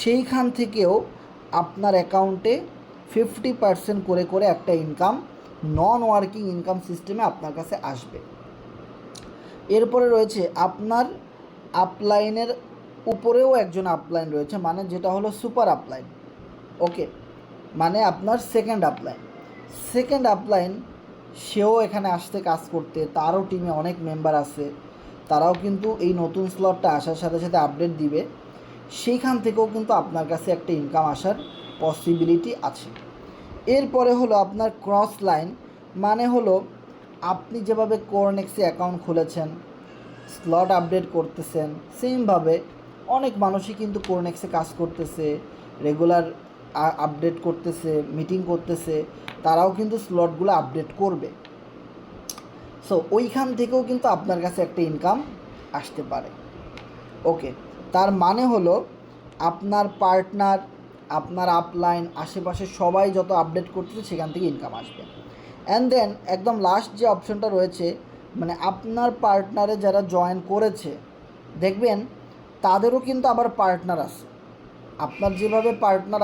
সেইখান থেকেও আপনার অ্যাকাউন্টে 50% করে করে একটা ইনকাম, নন ওয়ার্কিং ইনকাম সিস্টেমে আপনার কাছে আসবে। এরপরে রয়েছে আপনার আপলাইনের উপরেও একজন আপলাইন রয়েছে, মানে যেটা হলো সুপার আপলাইন। ওকে, মানে আপনার সেকেন্ড আপলাইন সেও এখানে আসতে কাজ করতে, তারও টিমে অনেক মেম্বার আছে, তারাও কিন্তু এই নতুন স্লটটা আসার সাথে সাথে আপডেট দিবে, সেইখান থেকেও কিন্তু আপনার কাছে একটা ইনকাম আসার পসিবিলিটি আছে। এরপরে হলো আপনার ক্রস লাইন, মানে হলো আপনি যেভাবে কোরনেক্সে অ্যাকাউন্ট খুলেছেন, স্লট আপডেট করতেছেন, সেমভাবে অনেক মানুষই কিন্তু কোরনেক্সে কাজ করতেছে, রেগুলার আপডেট করতেছে, মিটিং করতেছে, তারাও কিন্তু স্লটগুলো আপডেট করবে। সো ওইখান থেকেও কিন্তু আপনার কাছে একটা ইনকাম আসতে পারে। ওকে, তার মানে হলো আপনার পার্টনার, আপনার আপলাইন, আশেপাশে সবাই যত আপডেট করতেছে সেখান থেকে ইনকাম আসবে। অ্যান্ড দেন একদম লাস্ট যে অপশনটা রয়েছে, মানে আপনার পার্টনারে যারা জয়েন করেছে দেখবেন তাদেরও কিন্তু আবার পার্টনার আছে। আপনার যেভাবে পার্টনার,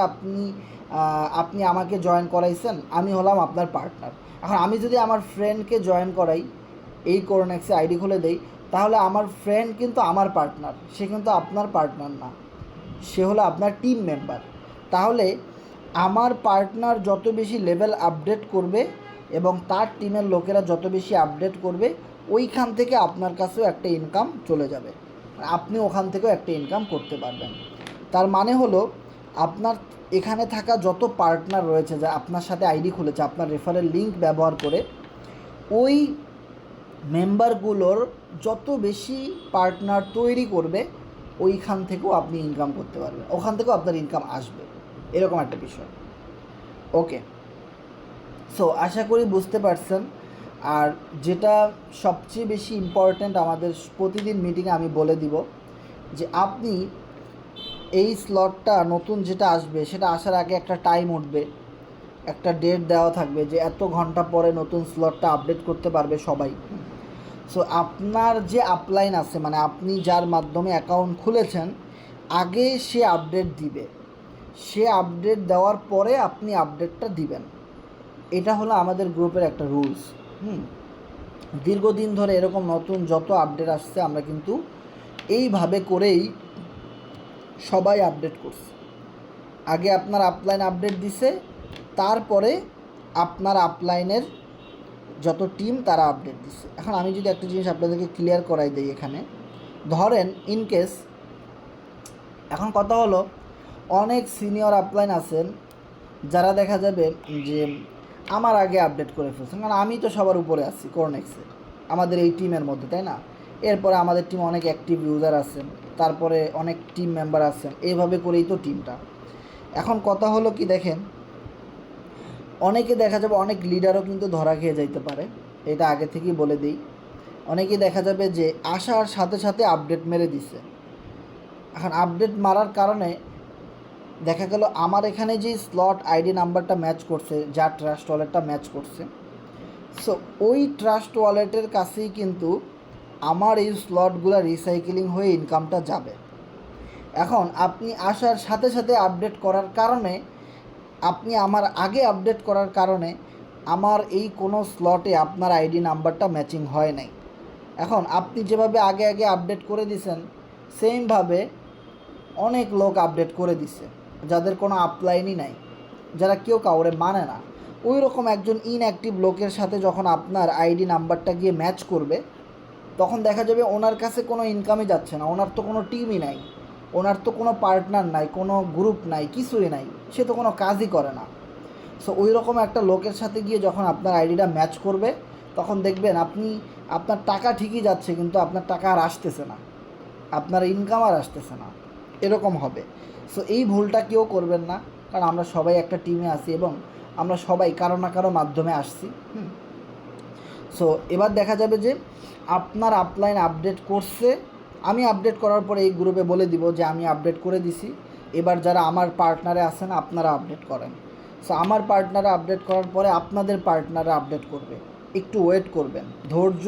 আপনি আমাকে জয়েন করাইছেন, আমি হলাম আপনার পার্টনার। এখন আমি যদি আমার ফ্রেন্ডকে জয়েন করাই, এই কোরনেক্সে আইডি খুলে দেই, তাহলে আমার ফ্রেন্ড কিন্তু আমার পার্টনার, সে কিন্তু আপনার পার্টনার না, সে হলো আপনার টিম মেম্বার। তাহলে আমার পার্টনার যত বেশি লেভেল আপডেট করবে এবং তার টিমের লোকেরা যত বেশি আপডেট করবে, ওইখান থেকে আপনার কাছেও একটা ইনকাম চলে যাবে, আপনি ওখান থেকেও একটা ইনকাম করতে পারবেন। তার মানে হলো আপনার এখানে থাকা যত পার্টনার রয়েছে, যা আপনার সাথে আইডি খুলেছে আপনার রেফারেল লিঙ্ক ব্যবহার করে, ওই মেম্বারগুলোর যত বেশি পার্টনার তৈরি করবে ওইখান থেকেও আপনি ইনকাম করতে পারবেন, ওখান থেকেও আপনার ইনকাম আসবে, এরকম একটা বিষয়। ওকে, সো আশা করি বুঝতে পারছেন। আর যেটা সবচেয়ে বেশি ইম্পর্ট্যান্ট আমাদের প্রতিদিন মিটিংয়ে আমি বলে দিব যে আপনি এই স্লটটা নতুন যেটা আসবে সেটা আসার আগে একটা টাইম উঠবে, একটা ডেট দেওয়া থাকবে যে এত ঘন্টা পরে নতুন স্লটটা আপডেট করতে পারবে সবাই। সো আপনার যে আপলাইন আছে, মানে আপনি যার মাধ্যমে অ্যাকাউন্ট খুলেছেন, আগে সে আপডেট দিবে, সে আপডেট দেওয়ার পরে আপনি আপডেটটা দিবেন। এটা হলো আমাদের গ্রুপের একটা রুলস। দীর্ঘদিন ধরে এরকম নতুন যত আপডেট আসছে আমরা কিন্তু এইভাবে করেই সবাই আপডেট করছে। আগে আপনার আপলাইন আপডেট দিছে, তারপরে আপনার আপলাইনের যত টিম তারা আপডেট দিচ্ছে। এখন আমি যদি একটা জিনিস আপনাদেরকে ক্লিয়ার করাই দিই, এখানে ধরেন ইনকেস, এখন কথা হলো অনেক সিনিয়র আপলাইন আছেন যারা দেখা যাবে যে আমার আগে আপডেট করে ফেলছেন, কারণ আমি তো সবার উপরে আছি কোরনেক্সে আমাদের এই টিমের মধ্যে, তাই না? এরপরে আমাদের টিমে অনেক অ্যাক্টিভ ইউজার আছেন, তারপরে অনেক টিম মেম্বার আছেন, এইভাবে করেই তো টিমটা। এখন কথা হলো কি, দেখেন অনেকে দেখা যাবে, অনেক লিডারও কিন্তু ধরা খেয়ে যাইতে পারে, এটা আগে থেকেই বলে দিই। অনেকেই দেখা যাবে যে আসার সাথে সাথে আপডেট মেরে দিছে। এখন আপডেট মারার কারণে দেখা গেল আমার এখানে যে স্লট আইডি নাম্বারটা ম্যাচ করছে, যা ট্রাস্ট ওয়ালেটটা ম্যাচ করছে, সো ওই ট্রাস্ট ওয়ালেটের কাছেই কিন্তু আমার এই স্লটগুলো রিসাইকেলিং হয়ে ইনকামটা যাবে। এখন আপনি আসার সাথে সাথে আপডেট করার কারণে, আপনি আমার আগে আপডেট করার কারণে আমার এই কোনো স্লটে আপনার আইডি নাম্বারটা ম্যাচিং হয় নাই। এখন আপনি যেভাবে আগে আগে আপডেট করে দিছেন, সেমভাবে অনেক লোক আপডেট করে দিছে যাদের কোনো আপলাইনই নাই, যারা কেউ কাউরে মানে না। ওই রকম একজন ইনঅ্যাক্টিভ লোকের সাথে যখন আপনার আইডি নাম্বারটা গিয়ে ম্যাচ করবে, তখন দেখা যাবে ওনার কাছে কোনো ইনকামই যাচ্ছে না, ওনার তো কোনো টিমই নাই, ওনার তো কোনো পার্টনার নাই, কোনো গ্রুপ নাই, কিছুই নাই, সে তো কোনো কাজই করে না। সো ওই রকম একটা লোকের সাথে গিয়ে যখন আপনার আইডিটা ম্যাচ করবে, তখন দেখবেন আপনার টাকা ঠিকই যাচ্ছে, কিন্তু আপনার টাকা আর আসতেছে না, আপনার ইনকাম আর আসতেছে না, এরকম হবে। সো এই ভুলটা কেউ করবেন না, কারণ আমরা সবাই একটা টিমে আছি এবং আমরা সবাই কারো না কারো মাধ্যমে আসছি। সো এবার দেখা যাবে যে আপনার আপলাইন আপডেট করছে, আমি আপডেট করার পরে এই গ্রুপে বলে দিব যে আমি আপডেট করে দিছি, এবার যারা আমার পার্টনারে আছেন আপনারা আপডেট করেন। সো আমার পার্টনারে আপডেট করার পরে আপনাদের পার্টনারে আপডেট করবে, একটু ওয়েট করবেন, ধৈর্য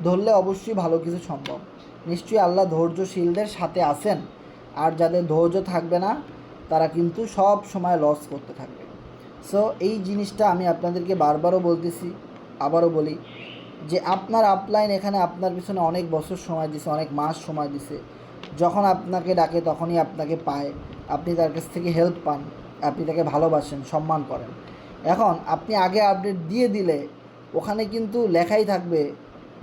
ধরলে অবশ্যই ভালো কিছু সম্ভব। নিশ্চয়ই আল্লাহ ধৈর্যশীলদের সাথে আছেন, আর যাদের ধৈর্য থাকবে না তারা কিন্তু সব সময় লস করতে থাকবে। সো এই জিনিসটা আমি আপনাদেরকে বারবারও বলতেছি, আবারও বলি যে আপনার আপলাইন এখানে আপনার পিছনে অনেক বছর সময় দিছে, অনেক মাস সময় দিছে, যখন আপনাকে ডাকে তখনই আপনাকে পায়, আপনি তার কাছ থেকে হেল্প পান, আপনি তাকে ভালোবাসেন, সম্মান করেন। এখন আপনি আগে আপডেট দিয়ে দিলে ওখানে কিন্তু লেখাই থাকবে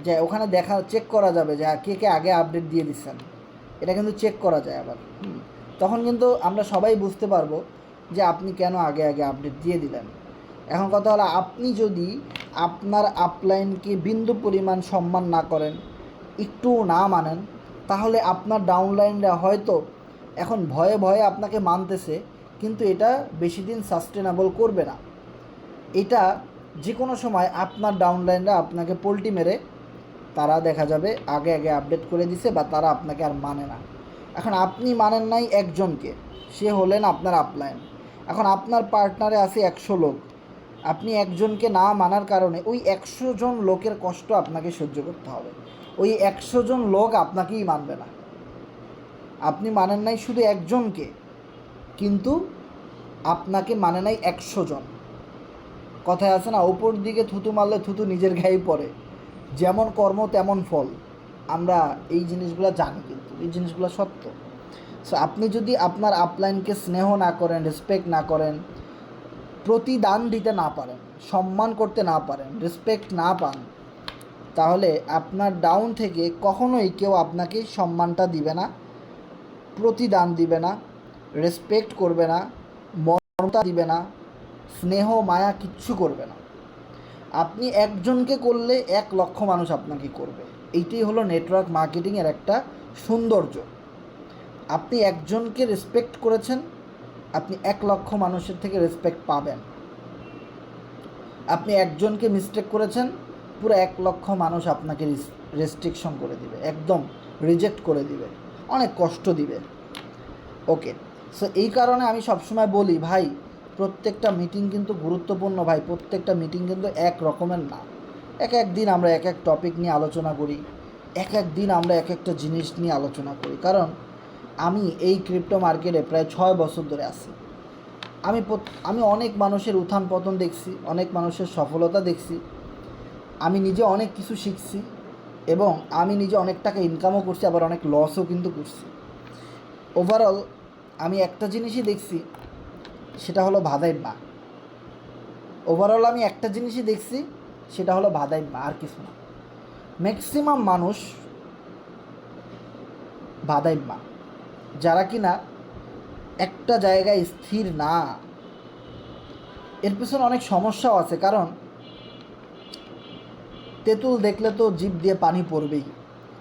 যে, ওখানে চেক করা যাবে যে কে কে আগে আপডেট দিয়ে দিচ্ছেন, এটা কিন্তু চেক করা যায় আবার। তখন কিন্তু আমরা সবাই বুঝতে পারবো যে আপনি কেন আগে আগে আপডেট দিয়ে দিলেন। এখন কথা হলো, আপনি যদি আপনার আপলাইনকে বিন্দু পরিমাণ সম্মান না করেন, একটু না মানেন, তাহলে আপনার ডাউনলাইনরা হয়তো এখন ভয়ে ভয়ে আপনাকে মানতেছে, কিন্তু এটা বেশি দিন সাস্টেনেবল করবে না। এটা যে কোনো সময় আপনার ডাউনলাইনরা আপনাকে পোল্টি মেরে তারা দেখা যাবে আগে আগে আপডেট করে দিছে, বা তারা আপনাকে আর মানে না। এখন আপনি মানেন নাই একজনকে, সে হলেন আপনার আপলাইন। এখন আপনার পার্টনারে আছে 100 লোক, আপনি একজনকে না মানার কারণে ওই 100 জন লোকের কষ্ট আপনাকে সহ্য করতে হবে। ওই 100 জন লোক আপনাকেই মানবে না। আপনি মানেন নাই শুধু একজনকে, কিন্তু আপনাকে মানে নাই 100 জন। কথায় আছে না, উপর দিকে থুতু মারলে থুতু নিজের গায়েই পড়ে, যেমন কর্ম তেমন ফল। আমরা এই জিনিসগুলো জানি, কিন্তু এই জিনিসগুলো সত্য। সো আপনি যদি আপনার আপলাইনকে স্নেহ না করেন, রেসপেক্ট না করেন, প্রতিদান দিতে না পারেন, সম্মান করতে না পারেন, রেসপেক্ট না পান, তাহলে আপনার ডাউন থেকে কখনোই কেউ আপনাকে সম্মানটা দিবে না, প্রতিদান দিবে না, রেসপেক্ট করবে না, মমতা দিবে না, স্নেহ মায়া কিচ্ছু করবে না। আপনি একজনকে করলে 1 লক্ষ মানুষ আপনাকে করবে। এইটাই হলো নেটওয়ার্ক মার্কেটিংয়ের একটা সৌন্দর্য। আপনি একজনকে রেসপেক্ট করেছেন, আপনি 1 লক্ষ মানুষের থেকে রেসপেক্ট পাবেন। আপনি একজনকে মিস্টেক করেছেন, পুরো 1 লক্ষ মানুষ আপনাকে রেস্ট্রিকশন করে দিবে, একদম রিজেক্ট করে দিবে, অনেক কষ্ট দিবে। ওকে, সো এই কারণে আমি সবসময় বলি, ভাই প্রত্যেকটা মিটিং কিন্তু গুরুত্বপূর্ণ, ভাই প্রত্যেকটা মিটিং কিন্তু এক রকমের না। এক এক দিন আমরা এক এক টপিক নিয়ে আলোচনা করি, এক এক দিন আমরা এক একটা জিনিস নিয়ে আলোচনা করি। কারণ আমি এই ক্রিপ্টো মার্কেটে প্রায় 6 বছর ধরে আছি। আমি অনেক মানুষের উত্থান পতন দেখছি, অনেক মানুষের সফলতা দেখছি, আমি নিজে অনেক কিছু শিখছি, এবং আমি নিজে অনেক টাকা ইনকামও করছি, আবার অনেক লসও কিন্তু করছি। ওভারঅল আমি একটা জিনিসই দেখছি, সেটা হলো ভাদাইম্মা। ওভারঅল আমি একটা জিনিসই দেখছি, সেটা হলো ভাদাইম্মা, আর কিছু না। ম্যাক্সিমাম মানুষ ভাদাইম্মা, যারা কিনা একটা জায়গায় স্থির না। এর পেছনে অনেক সমস্যাও আছে, কারণ তেঁতুল দেখলে তো জিভ দিয়ে পানি পড়বেই।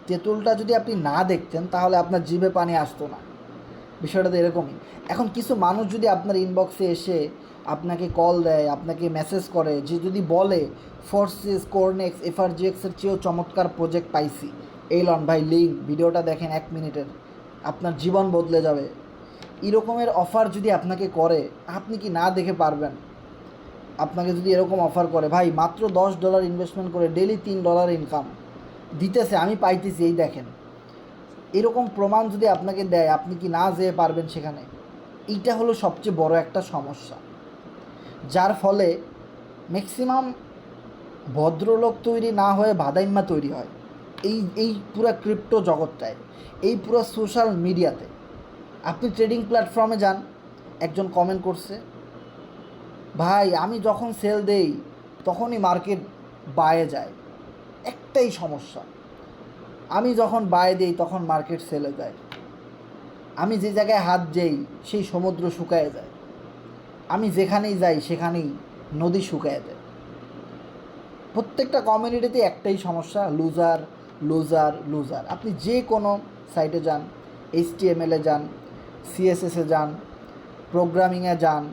তেঁতুলটা যদি আপনি না দেখতেন তাহলে আপনার জিভে পানি আসতো না। বিষয়টা তো এরকমই। এখন কিছু মানুষ যদি আপনার ইনবক্সে এসে আপনাকে কল দেয়, আপনাকে মেসেজ করে, যে যদি বলে ফোর্সেস, কোরনেক্স, এফআরজিএক্সের চেয়েও চমৎকার প্রজেক্ট পাইছি, এই লন ভাই লিঙ্ক, ভিডিওটা দেখেন 1 মিনিটের, আপনার জীবন বদলে যাবে, এরকমের অফার যদি আপনাকে করে, আপনি কি না দেখে পারবেন? আপনাকে যদি এরকম অফার করে, ভাই মাত্র $10 ইনভেস্টমেন্ট করে ডেলি $3 ইনকাম দিতেছে, আমি পাইতেছি, এই দেখেন, এরকম প্রমাণ যদি আপনাকে দেয়, আপনি কি না যেয়ে পারবেন সেখানে? এইটা হলো সবচেয়ে বড় একটা সমস্যা, যার ফলে ম্যাক্সিমাম ভদ্রলোক তৈরি না হয়ে ভাদাইম্মা তৈরি হয় এই পুরো ক্রিপ্টো জগৎটায়, এই পুরো সোশ্যাল মিডিয়াতে। আপনি ট্রেডিং প্ল্যাটফর্মে যান, একজন কমেন্ট করছে, ভাই আমি যখন সেল দেই তখনই মার্কেট বায়ে যায়, একটাই সমস্যা, আমি যখন বায়ে দিই তখন মার্কেট সেলে যায়, আমি যে জায়গায় হাত দেই সেই সমুদ্র শুকায় যায়, আমি যেখানেই যাই সেখানেই নদী শুকায় যায়। প্রত্যেকটা কমিউনিটিতে একটাই সমস্যা, লুজার লুজার লুজার। আপনি যে কোনো সাইটে যান, HTML-এ যান, CSS-এ যান, প্রোগ্রামিংয়ে যান,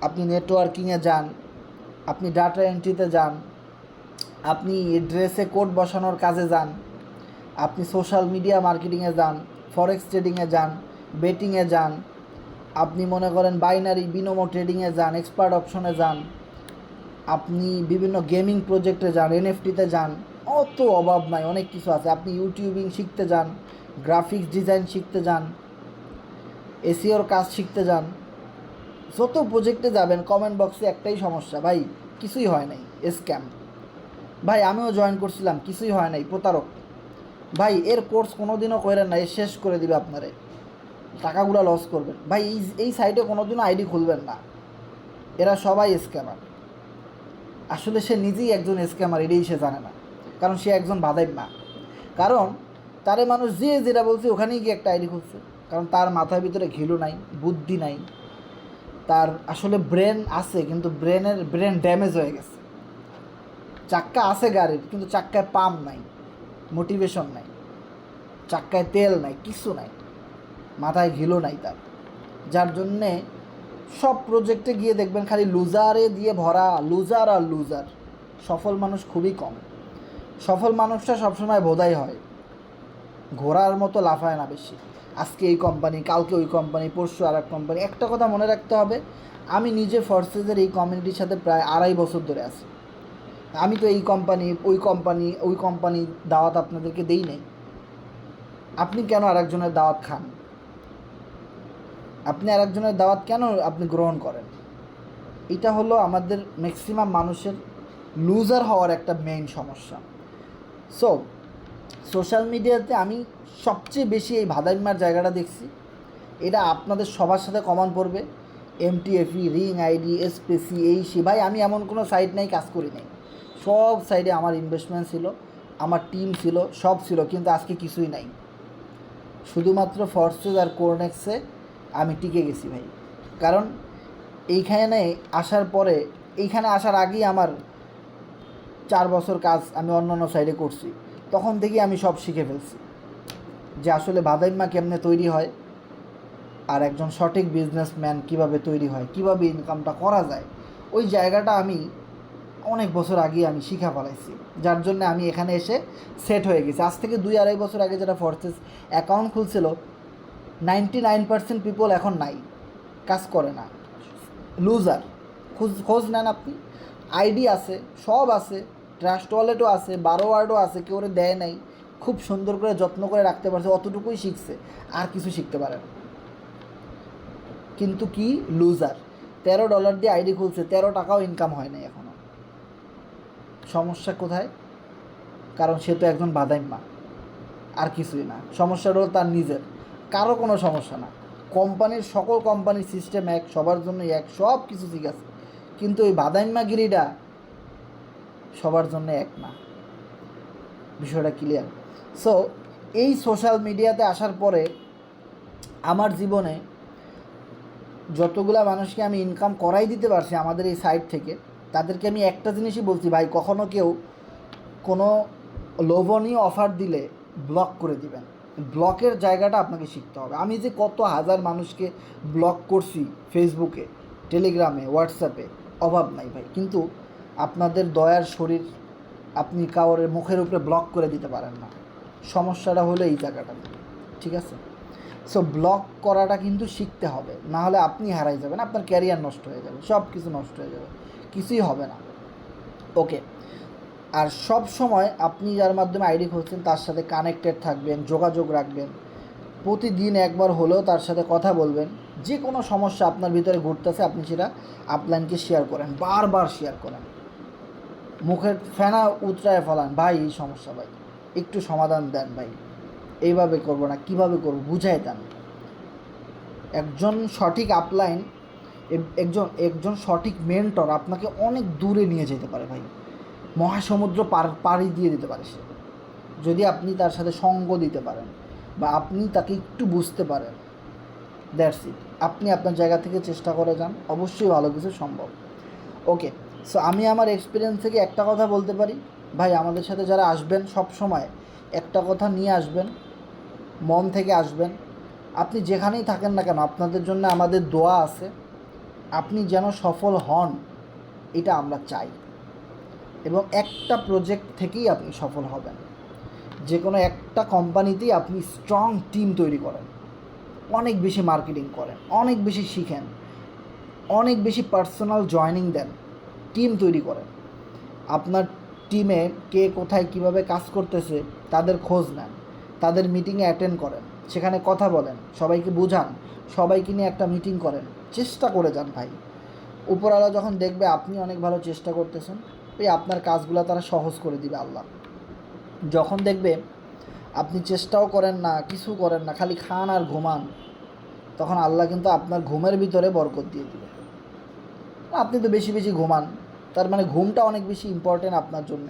আপনি নেটওয়ার্কিংয়ে যান, আপনি ডাটা এন্ট্রিতে যান, আপনি ড্রেসে কোড বসানোর কাজে যান, আপনি সোশ্যাল মিডিয়া মার্কেটিংয়ে যান, ফরেক্স ট্রেডিংয়ে যান, বেটিংয়ে যান, আপনি মনে করেন বাইনারি বিনোমো ট্রেডিংয়ে যান, এক্সপার্ট অপশনে যান, আপনি বিভিন্ন গেমিং প্রজেক্টে যান, NFT-তে যান, অত অভাব নাই, অনেক কিছু আছে। আপনি ইউটিউবিং শিখতে যান, গ্রাফিক্স ডিজাইন শিখতে যান, SEO-র কাজ শিখতে যান, যত প্রজেক্টে যাবেন কমেন্ট বক্সে একটাই সমস্যা, ভাই কিছুই হয় নাই, স্ক্যাম। ভাই আমিও জয়েন করছিলাম, কিছুই হয় নাই, প্রতারক। ভাই এর কোর্স কোনো দিনও করেন না, এ শেষ করে দিবে আপনারে, টাকাগুলো লস করবেন। ভাই এই সাইটে কোনো দিনও আইডি খুলবেন না, এরা সবাই স্ক্যামার। আসলে সে নিজেই একজন স্ক্যামার, এটাই সে জানে না, কারণ সে একজন বাদাইম্মা। কারণ তারে মানুষ যে যেটা বলছে ওখানেই গিয়ে একটা আইডি খুলছে, কারণ তার মাথার ভিতরে ঘিলু নাই, বুদ্ধি নাই, তার আসলে ব্রেন আছে কিন্তু ব্রেন ড্যামেজ হয়ে গেছে। চাক্কা আছে গাড়ির, কিন্তু চাক্কায় পাম্প নাই, মোটিভেশন নাই, চাক্কায় তেল নাই, কিছু নাই, মাথায় ঘিলো নাই তার। যার জন্যে সব প্রজেক্টে গিয়ে দেখবেন খালি লুজারে দিয়ে ভরা, লুজার আর লুজার। সফল মানুষ খুবই কম। সফল মানুষটা সবসময় বোধাই হয়, ঘোড়ার মতো লাফায় না বেশি। আজকে এই কোম্পানি, কালকে ওই কোম্পানি, পরশু আর এক কোম্পানি। একটা কথা মনে রাখতে হবে, আমি নিজে ফোর্সেসের এই কমিউনিটির সাথে প্রায় 2.5 বছর ধরে আছি। আমি তো এই কোম্পানি ওই কোম্পানি দাওয়াত আপনাদেরকে দেই নাই। আপনি কেন আরেকজনের দাওয়াত খান? আপনি আরেকজনের দাওয়াত কেন আপনি গ্রহণ করেন? এটা হলো আমাদের ম্যাক্সিমাম মানুষের লুজার হওয়ার একটা মেইন সমস্যা। সো সোশ্যাল মিডিয়াতে আমি সবচেয়ে বেশি এই ভাদাইম্মার জায়গাটা দেখছি। এটা আপনাদের সবার সাথে কমন পড়বে। MTFE, রিং আইডি, এসপিসি, ভাই আমি এমন কোনো সাইট নাই কাজ করি নাই, সব সাইডে আমার ইনভেস্টমেন্ট ছিল, আমার টিম ছিল, সব ছিল, কিন্তু আজকে কিছুই নাই। শুধুমাত্র ফোর্সেস আর কোরনেক্সে আমি টিকে গেছি ভাই। কারণ এইখানে আসার পরে, এইখানে আসার আগেই আমার 4 বছর কাজ আমি অন্য সাইডে করছি, তখন থেকেই আমি সব শিখে ফেলছি যে আসলে বাদাইম্মা কেমনে তৈরি হয়, আর একজন সঠিক বিজনেসম্যান কিভাবে তৈরি হয়, কিভাবে ইনকামটা করা যায়। ওই জায়গাটা আমি অনেক বছর আগে আমি শিখা ফেলাইছি, যার জন্য আমি এখানে এসে সেট হয়ে গেছি। আজ থেকে 2-2.5 বছর আগে যারা ফোর্সেস অ্যাকাউন্ট খুলছিল, 99% পিপল এখন নাই, কাজ করে না, লুজার। খোঁজ নেন আপনি, আইডি আছে, সব আছে, ট্রাস্ট ওয়ালেটও আছে, 12 ওয়ার্ডও আছে, কেউ ওরে দেয় নাই, খুব সুন্দর করে যত্ন করে রাখতে পারছে, অতটুকুই শিখছে, আর কিছু শিখতে পারে না। কিন্তু কি লুজার, $13 দিয়ে আইডি খুলছে, 13 টাকাও ইনকাম হয় নাই এখনও। সমস্যা কোথায়? কারণ সে তো একজন বাদাইম্মা, আর কিছুই না। সমস্যাটা হলো তার নিজের, কারো কোনো সমস্যা না। কোম্পানির সকল কোম্পানির সিস্টেম এক, সবার জন্য এক, সব কিছু ঠিক আছে, কিন্তু ওই বাদাইম্মাগিরিটা সবার জন্য এক না। বিষয়টা ক্লিয়ার? সো এই সোশ্যাল মিডিয়াতে আসার পরে আমার জীবনে যতগুলা মানুষকে আমি ইনকাম করাই দিতে পারছি আমাদের এই সাইট থেকে, তাদেরকে আমি একটা জিনিসই বলছি, ভাই কখনও কেউ কোনো লোভনীয় অফার দিলে ব্লক করে দিবেন। ব্লকের জায়গাটা আপনাকে শিখতে হবে। আমি যে কত হাজার মানুষকে ব্লক করছি ফেসবুকে, টেলিগ্রামে, হোয়াটসঅ্যাপে, অভাব নাই ভাই, কিন্তু আপনাদের দয়ার শরীর, আপনি কাউরে মুখের উপরে ব্লক করে দিতে পারেন না। সমস্যাটা হলো এই জায়গাটাতে, ঠিক আছে? সো ব্লক করাটা কিন্তু শিখতে হবে, না হলে আপনি হারাই যাবেন, আপনার ক্যারিয়ার নষ্ট হয়ে যাবে, সব কিছু নষ্ট হয়ে যাবে, কিছুই হবে না। ওকে, আর সব সময় আপনি যার মাধ্যমে আইডি খুলছেন তার সাথে কানেক্টেড থাকবেন, যোগাযোগ রাখবেন, প্রতিদিন একবার হলেও তার সাথে কথা বলবেন, যে কোনো সমস্যা আপনার ভিতরে ঘুরতেছে আপনি সেটা আপলাইনকে শেয়ার করেন, বারবার শেয়ার করেন, মুখের ফেনা উতরায় ফেলান, ভাই এই সমস্যা ভাই একটু সমাধান দেন ভাই, এইভাবে করবো না কীভাবে করবো বুঝাই দেন। একজন সঠিক আপলাইন, একজন একজন সঠিক মেন্টর আপনাকে অনেক দূরে নিয়ে যেতে পারে ভাই, মহাসমুদ্র পাড়ি দিয়ে দিতে পারে সে, যদি আপনি তার সাথে সঙ্গ দিতে পারেন বা আপনি তাকে একটু বুঝতে পারেন। That's it. আপনি আপনার জায়গা থেকে চেষ্টা করে যান, অবশ্যই ভালো কিছু সম্ভব। ওকে, সো আমি আমার এক্সপিরিয়েন্স থেকে একটা কথা বলতে পারি, ভাই আমাদের সাথে যারা আসবেন সব সময় একটা কথা নিয়ে আসবেন, মন থেকে আসবেন। আপনি যেখানেই থাকেন না কেন আপনাদের জন্য আমাদের দোয়া আছে, আপনি যেন সফল হন এটা আমরা চাই, এবং একটা প্রজেক্ট থেকেই আপনি সফল হবেন। যে কোনো একটা কোম্পানিতেই আপনি স্ট্রং টিম তৈরি করেন, অনেক বেশি মার্কেটিং করেন, অনেক বেশি শিখেন, অনেক বেশি পার্সোনাল জয়েনিং দেন, টিম তৈরি করেন। আপনার টিমে কে কোথায় কিভাবে কাজ করতেছে তাদের খোঁজ নেন, তাদের মিটিংয়ে অ্যাটেন্ড করেন, সেখানে কথা বলেন, সবাইকে বোঝান, সবাইকে নিয়ে একটা মিটিং করেন, চেষ্টা করে যান ভাই। উপরওয়ালা যখন দেখবে আপনি অনেক ভালো চেষ্টা করতেছেন, ওই আপনার কাজগুলো তারা সহজ করে দিবে আল্লাহ। যখন দেখবে আপনি চেষ্টাও করেন না, কিছু করেন না, খালি খান আর ঘুমান, তখন আল্লাহ কিন্তু আপনার ঘুমের ভিতরে বরকত দিয়ে দিবে। আপনি তো বেশি বেশি ঘুমান, তার মানে ঘুমটা অনেক বেশি ইম্পর্ট্যান্ট আপনার জন্য।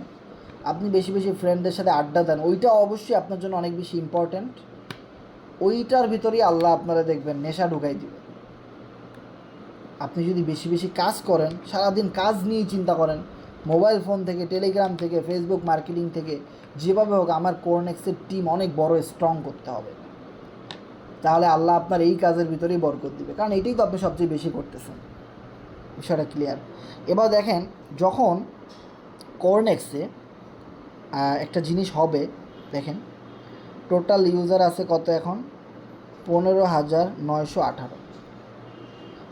আপনি বেশি বেশি ফ্রেন্ডদের সাথে আড্ডা দেন, ওইটা অবশ্যই আপনার জন্য অনেক বেশি ইম্পর্ট্যান্ট। ওইটার ভিতরেই আল্লাহ আপনারা দেখবেন নেশা ঢুকাই দিবে। আপনি যদি বেশি বেশি কাজ করেন, সারাদিন কাজ নিয়েই চিন্তা করেন, মোবাইল ফোন থেকে, টেলিগ্রাম থেকে, ফেসবুক মার্কেটিং থেকে, যেভাবে হোক আমার কোরনেক্সের টিম অনেক বড় স্ট্রং করতে হবে, তাহলে আল্লাহ আপনার এই কাজের ভিতরেই বরকত দিবে, কারণ এটাই তো আপনি সবচেয়ে বেশি করতেছেন। বিষয়টা ক্লিয়ার। এবার দেখেন, যখন কোরনেক্সে একটা জিনিস হবে, দেখেন টোটাল ইউজার আছে কত এখন, 15,918।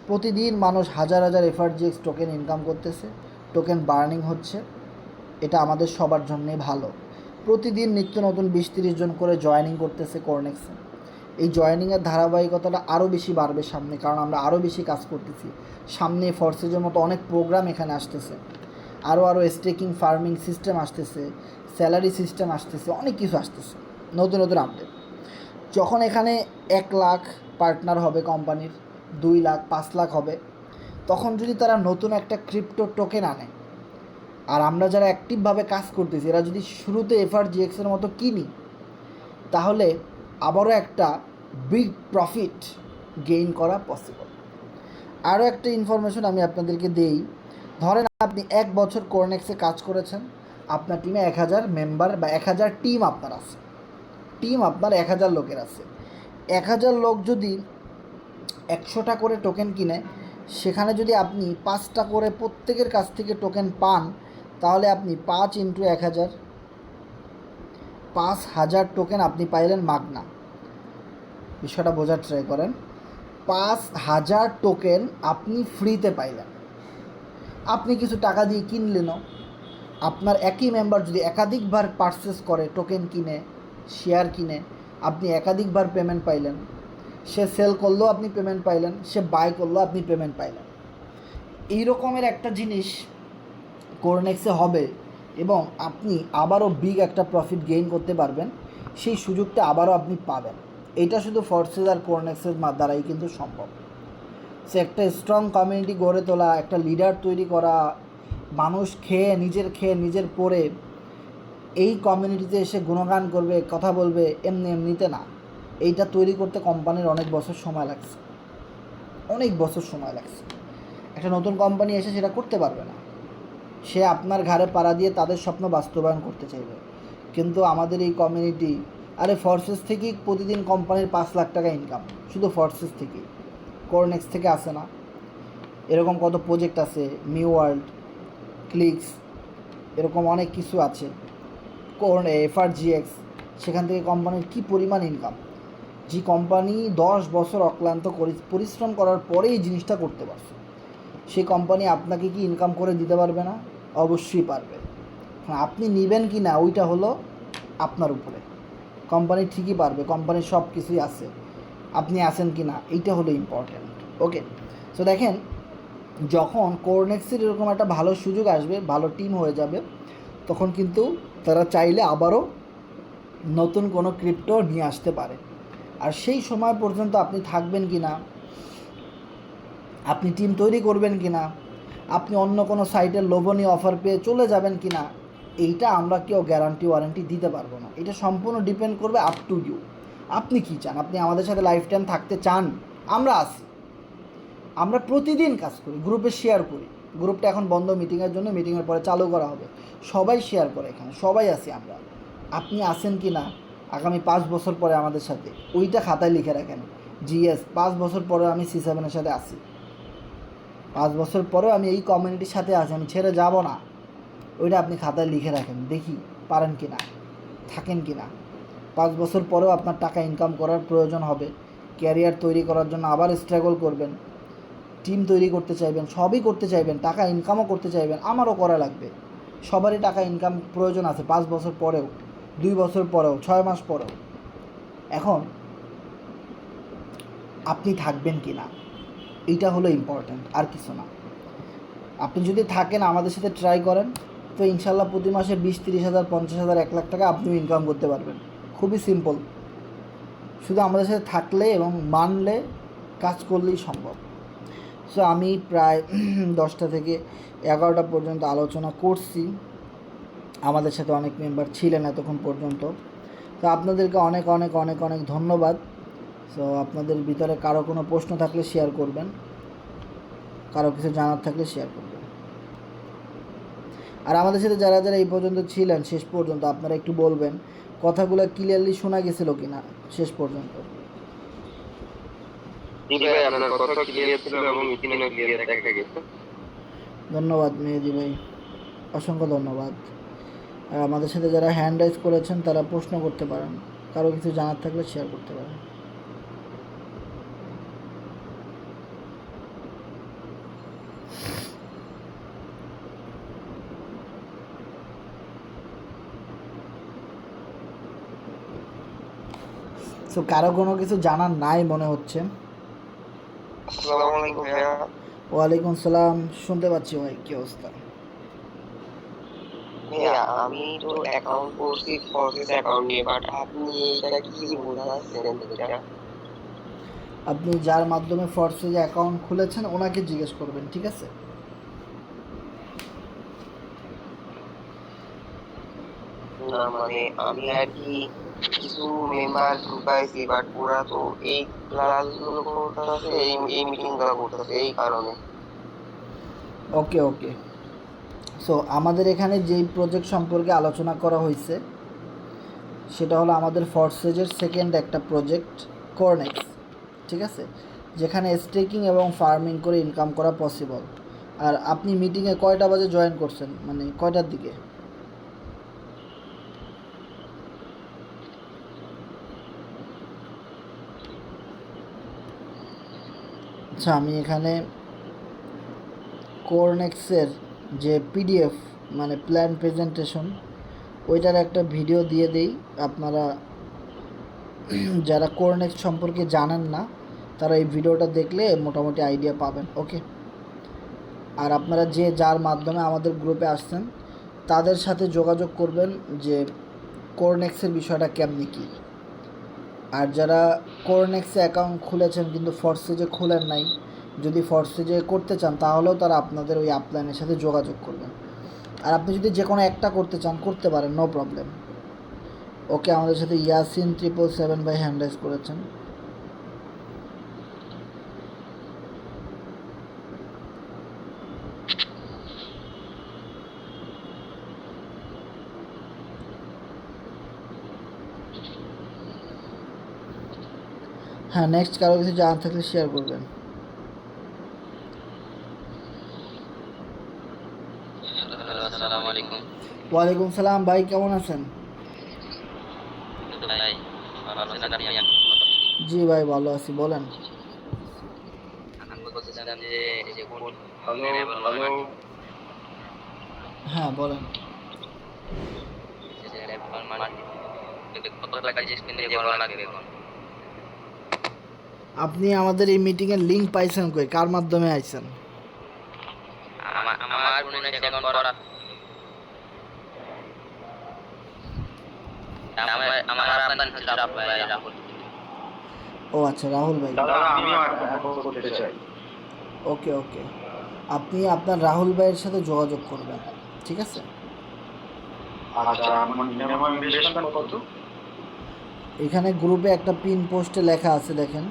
প্রতিদিন মানুষ হাজার হাজার এফআরজিএক্স টোকেন ইনকাম করতেছে, টোকেন বার্নিং হচ্ছে, এটা আমাদের সবার জন্যই ভালো। প্রতিদিন নিত্য নতুন 20-30 জন করে জয়েনিং করতেছে কোরনেক্সে। এই জয়েনিংয়ের ধারাবাহিকতাটা আরও বেশি বাড়বে সামনে, কারণ আমরা আরও বেশি কাজ করতেছি। সামনে ফোর্সেজের মতো অনেক প্রোগ্রাম এখানে আসতেছে, আরও স্টেকিং ফার্মিং সিস্টেম আসতেছে, স্যালারি সিস্টেম আসতেছে, অনেক কিছু আসতেছে, নতুন নতুন আপডেট। যখন এখানে 1 লাখ পার্টনার হবে কোম্পানির, 2 লাখ 5 লাখ হবে, তখন যদি তারা নতুন একটা ক্রিপ্টো টোকেন আনে, আর আমরা যারা অ্যাক্টিভভাবে কাজ করতেছি এরা যদি শুরুতে এফআরজিএক্সের মতো কিনি, তাহলে আবারও একটা বিগ প্রফিট গেইন করা পসিবল। আরও একটা ইনফরমেশন আমি আপনাদেরকে দেই, ধরেন আপনি 1 বছর কোরনেক্সে কাজ করেছেন, আপনার টিমে 1000 মেম্বার বা 1000 টিম আপনার আছে, টিম আপনার 1000 লোকের আছে। 1000 লোক যদি 100টা করে টোকেন কিনে, সেখানে যদি আপনি 5টা করে প্রত্যেকের কাছ থেকে টোকেন পান, তাহলে আপনি 5 × 1000, 5000 টোকেন আপনি পাইলেন মাগনা। বিষয়টা বোঝার ট্রাই করেন, 5000 টোকেন আপনি ফ্রিতে পাইলেন। আপনি কিছু টাকা দিয়ে কিনলেনও, আপনার একই মেম্বার যদি একাধিকবার পারচেস করে, টোকেন কিনে, শেয়ার কিনে, আপনি একাধিকবার পেমেন্ট পাইলেন। সে সেল করলেও আপনি পেমেন্ট পাইলেন, সে বাই করলেও আপনি পেমেন্ট পাইলেন। এই রকমের একটা জিনিস কোরনেক্সে হবে, এবং আপনি আবারও বিগ একটা প্রফিট গেইন করতে পারবেন, সেই সুযোগটা আবারও আপনি পাবেন। এটা শুধু ফোর্সেস আর কোরনেক্সের দ্বারাই কিন্তু সম্ভব। সে একটা স্ট্রং কমিউনিটি গড়ে তোলা, একটা লিডার তৈরি করা, মানুষ খেয়ে নিজের পরে এই কমিউনিটিতে এসে গুণগান করবে, কথা বলবে, এমনিতে না। এইটা তৈরি করতে কোম্পানির অনেক বছর সময় লাগছে, অনেক বছর সময় লাগছে। একটা নতুন কোম্পানি এসে সেটা করতে পারবে না, সে আপনার ঘাড়ে পাড়া দিয়ে তাদের স্বপ্ন বাস্তবায়ন করতে চাইবে। কিন্তু আমাদের এই কমিউনিটি, আরে ফোর্সেস থেকেই প্রতিদিন কোম্পানির 5 লাখ টাকা ইনকাম, শুধু ফোর্সেস থেকেই, কোরনেক্স থেকে আসে না। এরকম কত প্রজেক্ট আছে, নিউ ওয়ার্ল্ড, ক্লিক্স, এরকম অনেক কিছু আছে, এফআরজিএক্স, সেখান থেকে কোম্পানির কী পরিমাণ ইনকাম। যে কোম্পানি 10 বছর অক্লান্ত পরিশ্রম করার পরে এই জিনিসটা করতে পারছে, সেই কোম্পানি আপনাকে কি ইনকাম করে দিতে পারবে না? অবশ্যই পারবে। আপনি নেবেন কি না ওইটা হলো আপনার উপরে। কোম্পানি ঠিকই পারবে, কোম্পানির সব কিছুই আছে, আপনি আছেন কি না, এইটা হলো ইম্পর্ট্যান্ট। ওকে, সো দেখেন, যখন কোরনেক্সের এরকম একটা ভালো সুযোগ আসবে, ভালো টিম হয়ে যাবে, তখন কিন্তু তারা চাইলে আবারও নতুন কোনো ক্রিপ্টো নিয়ে আসতে পারে। আর সেই সময় পর্যন্ত আপনি থাকবেন কি না, আপনি টিম তৈরি করবেন কি না, আপনি অন্য কোনো সাইটের লোভনীয় অফার পেয়ে চলে যাবেন কি না, এইটা আমরা কেউ গ্যারান্টি ওয়ারেন্টি দিতে পারবো না। এটা সম্পূর্ণ ডিপেন্ড করবে আপ টু ইউ। আপনি কী চান? আপনি আমাদের সাথে লাইফ টাইম থাকতে চান? আমরা আছি, আমরা প্রতিদিন কাজ করি, গ্রুপে শেয়ার করি। গ্রুপটা এখন বন্ধ মিটিংয়ের জন্য, মিটিংয়ের পরে চালু করা হবে। সবাই শেয়ার করে, এখানে সবাই আছি আমরা। আপনি আছেন কি না আগামী 5 বছর পরে আমাদের সাথে, ওইটা খাতায় লিখে রাখেন। জিএস 5 বছর পরে আমি C7-এর সাথে আছি, 5 বছর পরেও আমি এই কমিউনিটির সাথে আছি, আমি ছেড়ে যাব না। ওইটা আপনি খাতায় লিখে রাখেন, দেখি পারেন কি না, থাকেন কি না। 5 বছর পরেও আপনার টাকা ইনকাম করার প্রয়োজন হবে, ক্যারিয়ার তৈরি করার জন্য আবার স্ট্রাগল করবেন, টিম তৈরি করতে চাইবেন, সবই করতে চাইবেন, টাকা ইনকামও করতে চাইবেন, আমারও করা লাগবে। সবারই টাকা ইনকাম প্রয়োজন আছে 5 বছর পরেও, 2 বছর পরেও, 6 মাস পরেও। এখন আপনি থাকবেন কি না, এইটা হলো ইম্পর্ট্যান্ট, আর কিছু না। আপনি যদি থাকেন, আমাদের সাথে ট্রাই করেন, তো ইনশাল্লাহ প্রতি মাসে 20-30 হাজার, 50 হাজার, 1 লাখ টাকা আপনিও ইনকাম করতে পারবেন। খুবই সিম্পল, শুধু আমাদের সাথে থাকলে এবং মানলে, কাজ করলেই সম্ভব। সো আমি প্রায় 10টা থেকে 11টা পর্যন্ত আলোচনা করছি, আমাদের সাথে অনেক মেম্বার ছিলেন এতক্ষণ পর্যন্ত। তো আপনাদেরকে অনেক অনেক অনেক অনেক ধন্যবাদ। সো আপনাদের ভিতরে কারো কোনো প্রশ্ন থাকলে শেয়ার করবেন, কারো কিছু জানার থাকলে শেয়ার করবেন। আর আমাদের সাথে যারা যারা এই পর্যন্ত ছিলেন শেষ পর্যন্ত, আপনারা একটু বলবেন কথাগুলো ক্লিয়ারলি শোনা গেছিল কি না শেষ পর্যন্ত। ধন্যবাদ মেহেদি ভাই, অসংখ্য ধন্যবাদ। আর আমাদের সাথে যারা হ্যান্ড রাইজ করেছেন তারা প্রশ্ন করতে পারেন, কারো কিছু জানার থাকলে শেয়ার করতে পারেন। সো কারো কোনো কিছু জানার নাই মনে হচ্ছে। ওয়ালাইকুম সালাম, শুনতে পাচ্ছি ভাই, কি অবস্থা? আমি তো অ্যাকাউন্ট করছি ফরসিস অ্যাকাউন্টে, বাট আপনি এটা কি বোঝাচ্ছেন এটা? আপনি যার মাধ্যমে ফরসেজ অ্যাকাউন্ট খুলেছেন ওনাকে জিজ্ঞেস করবেন, ঠিক আছে? না মানে আমি আর কি কিছু মেম্বার ঢুকাইছি, বাট ওরা তো এই ক্লাসগুলো করতেছে, এই মিটিংগুলো করতেছে, এই কারণে। ওকে ওকে, সো আমাদের এখানে যেই প্রজেক্ট সম্পর্কে আলোচনা করা হয়েছে সেটা হলো আমাদের ফরসেজের সেকেন্ড একটা প্রজেক্ট, কর্নেক্স, ঠিক আছে, যেখানে স্টেকিং এবং ফার্মিং করে ইনকাম করা পসিবল। আর আপনি মিটিংয়ে কয়টা বাজে জয়েন করছেন, মানে কয়টার দিকে? আচ্ছা, আমি এখানে কোরনেক্সের যে পিডিএফ, মানে প্ল্যান প্রেজেন্টেশন, ওইটার একটা ভিডিও দিয়ে দেই। আপনারা যারা কোরনেক্স সম্পর্কে জানেন না তারা এই ভিডিওটা দেখলে মোটামুটি আইডিয়া পাবেন। ওকে, আর আপনারা যে যার মাধ্যমে আমাদের গ্রুপে আসছেন তাদের সাথে যোগাযোগ করবেন যে কোরনেক্সের বিষয়টা কেমনি কী। আর যারা কোরনেক্সে অ্যাকাউন্ট খুলেছেন কিন্তু ফরসেজে খুলেন নাই, যদি ফরসেজে করতে চান তাহলেও তারা আপনাদের ওই আপলাইনের সাথে যোগাযোগ করবেন। আর আপনি যদি যে কোনো একটা করতে চান করতে পারেন, নো প্রবলেম। ওকে, আমাদের সাথে ইয়াসিন 777 ভাই হ্যান্ড রাইজ করেছেন। হ্যাঁ, নেক্সট কারো কিছু জানার থাকলে শেয়ার করবেন। ওয়ালাইকুম সালাম ভাই, কেমন আছেন? জি ভাই, ভালো আছি, বলেন। হ্যাঁ বলেন। আপনি আমাদের এই মিটিংয়ের লিঙ্ক পাইছেন কই, কার মাধ্যমে আইছেন? আমার কোনো অ্যাকাউন্ট করা আমার আপনার হচ্ছে রাহুল। ও আচ্ছা, রাহুল ভাই। দাদা আমিও অ্যাকাউন্ট করতে চাই। ওকে ওকে, আপনি আপনার রাহুল ভাইয়ের সাথে যোগাযোগ করবেন, ঠিক আছে? আচ্ছা, আমার মিনিমাম ইনভেস্টমেন্ট কত? এখানে গ্রুপে একটা পিন পোস্টে লেখা আছে, দেখেন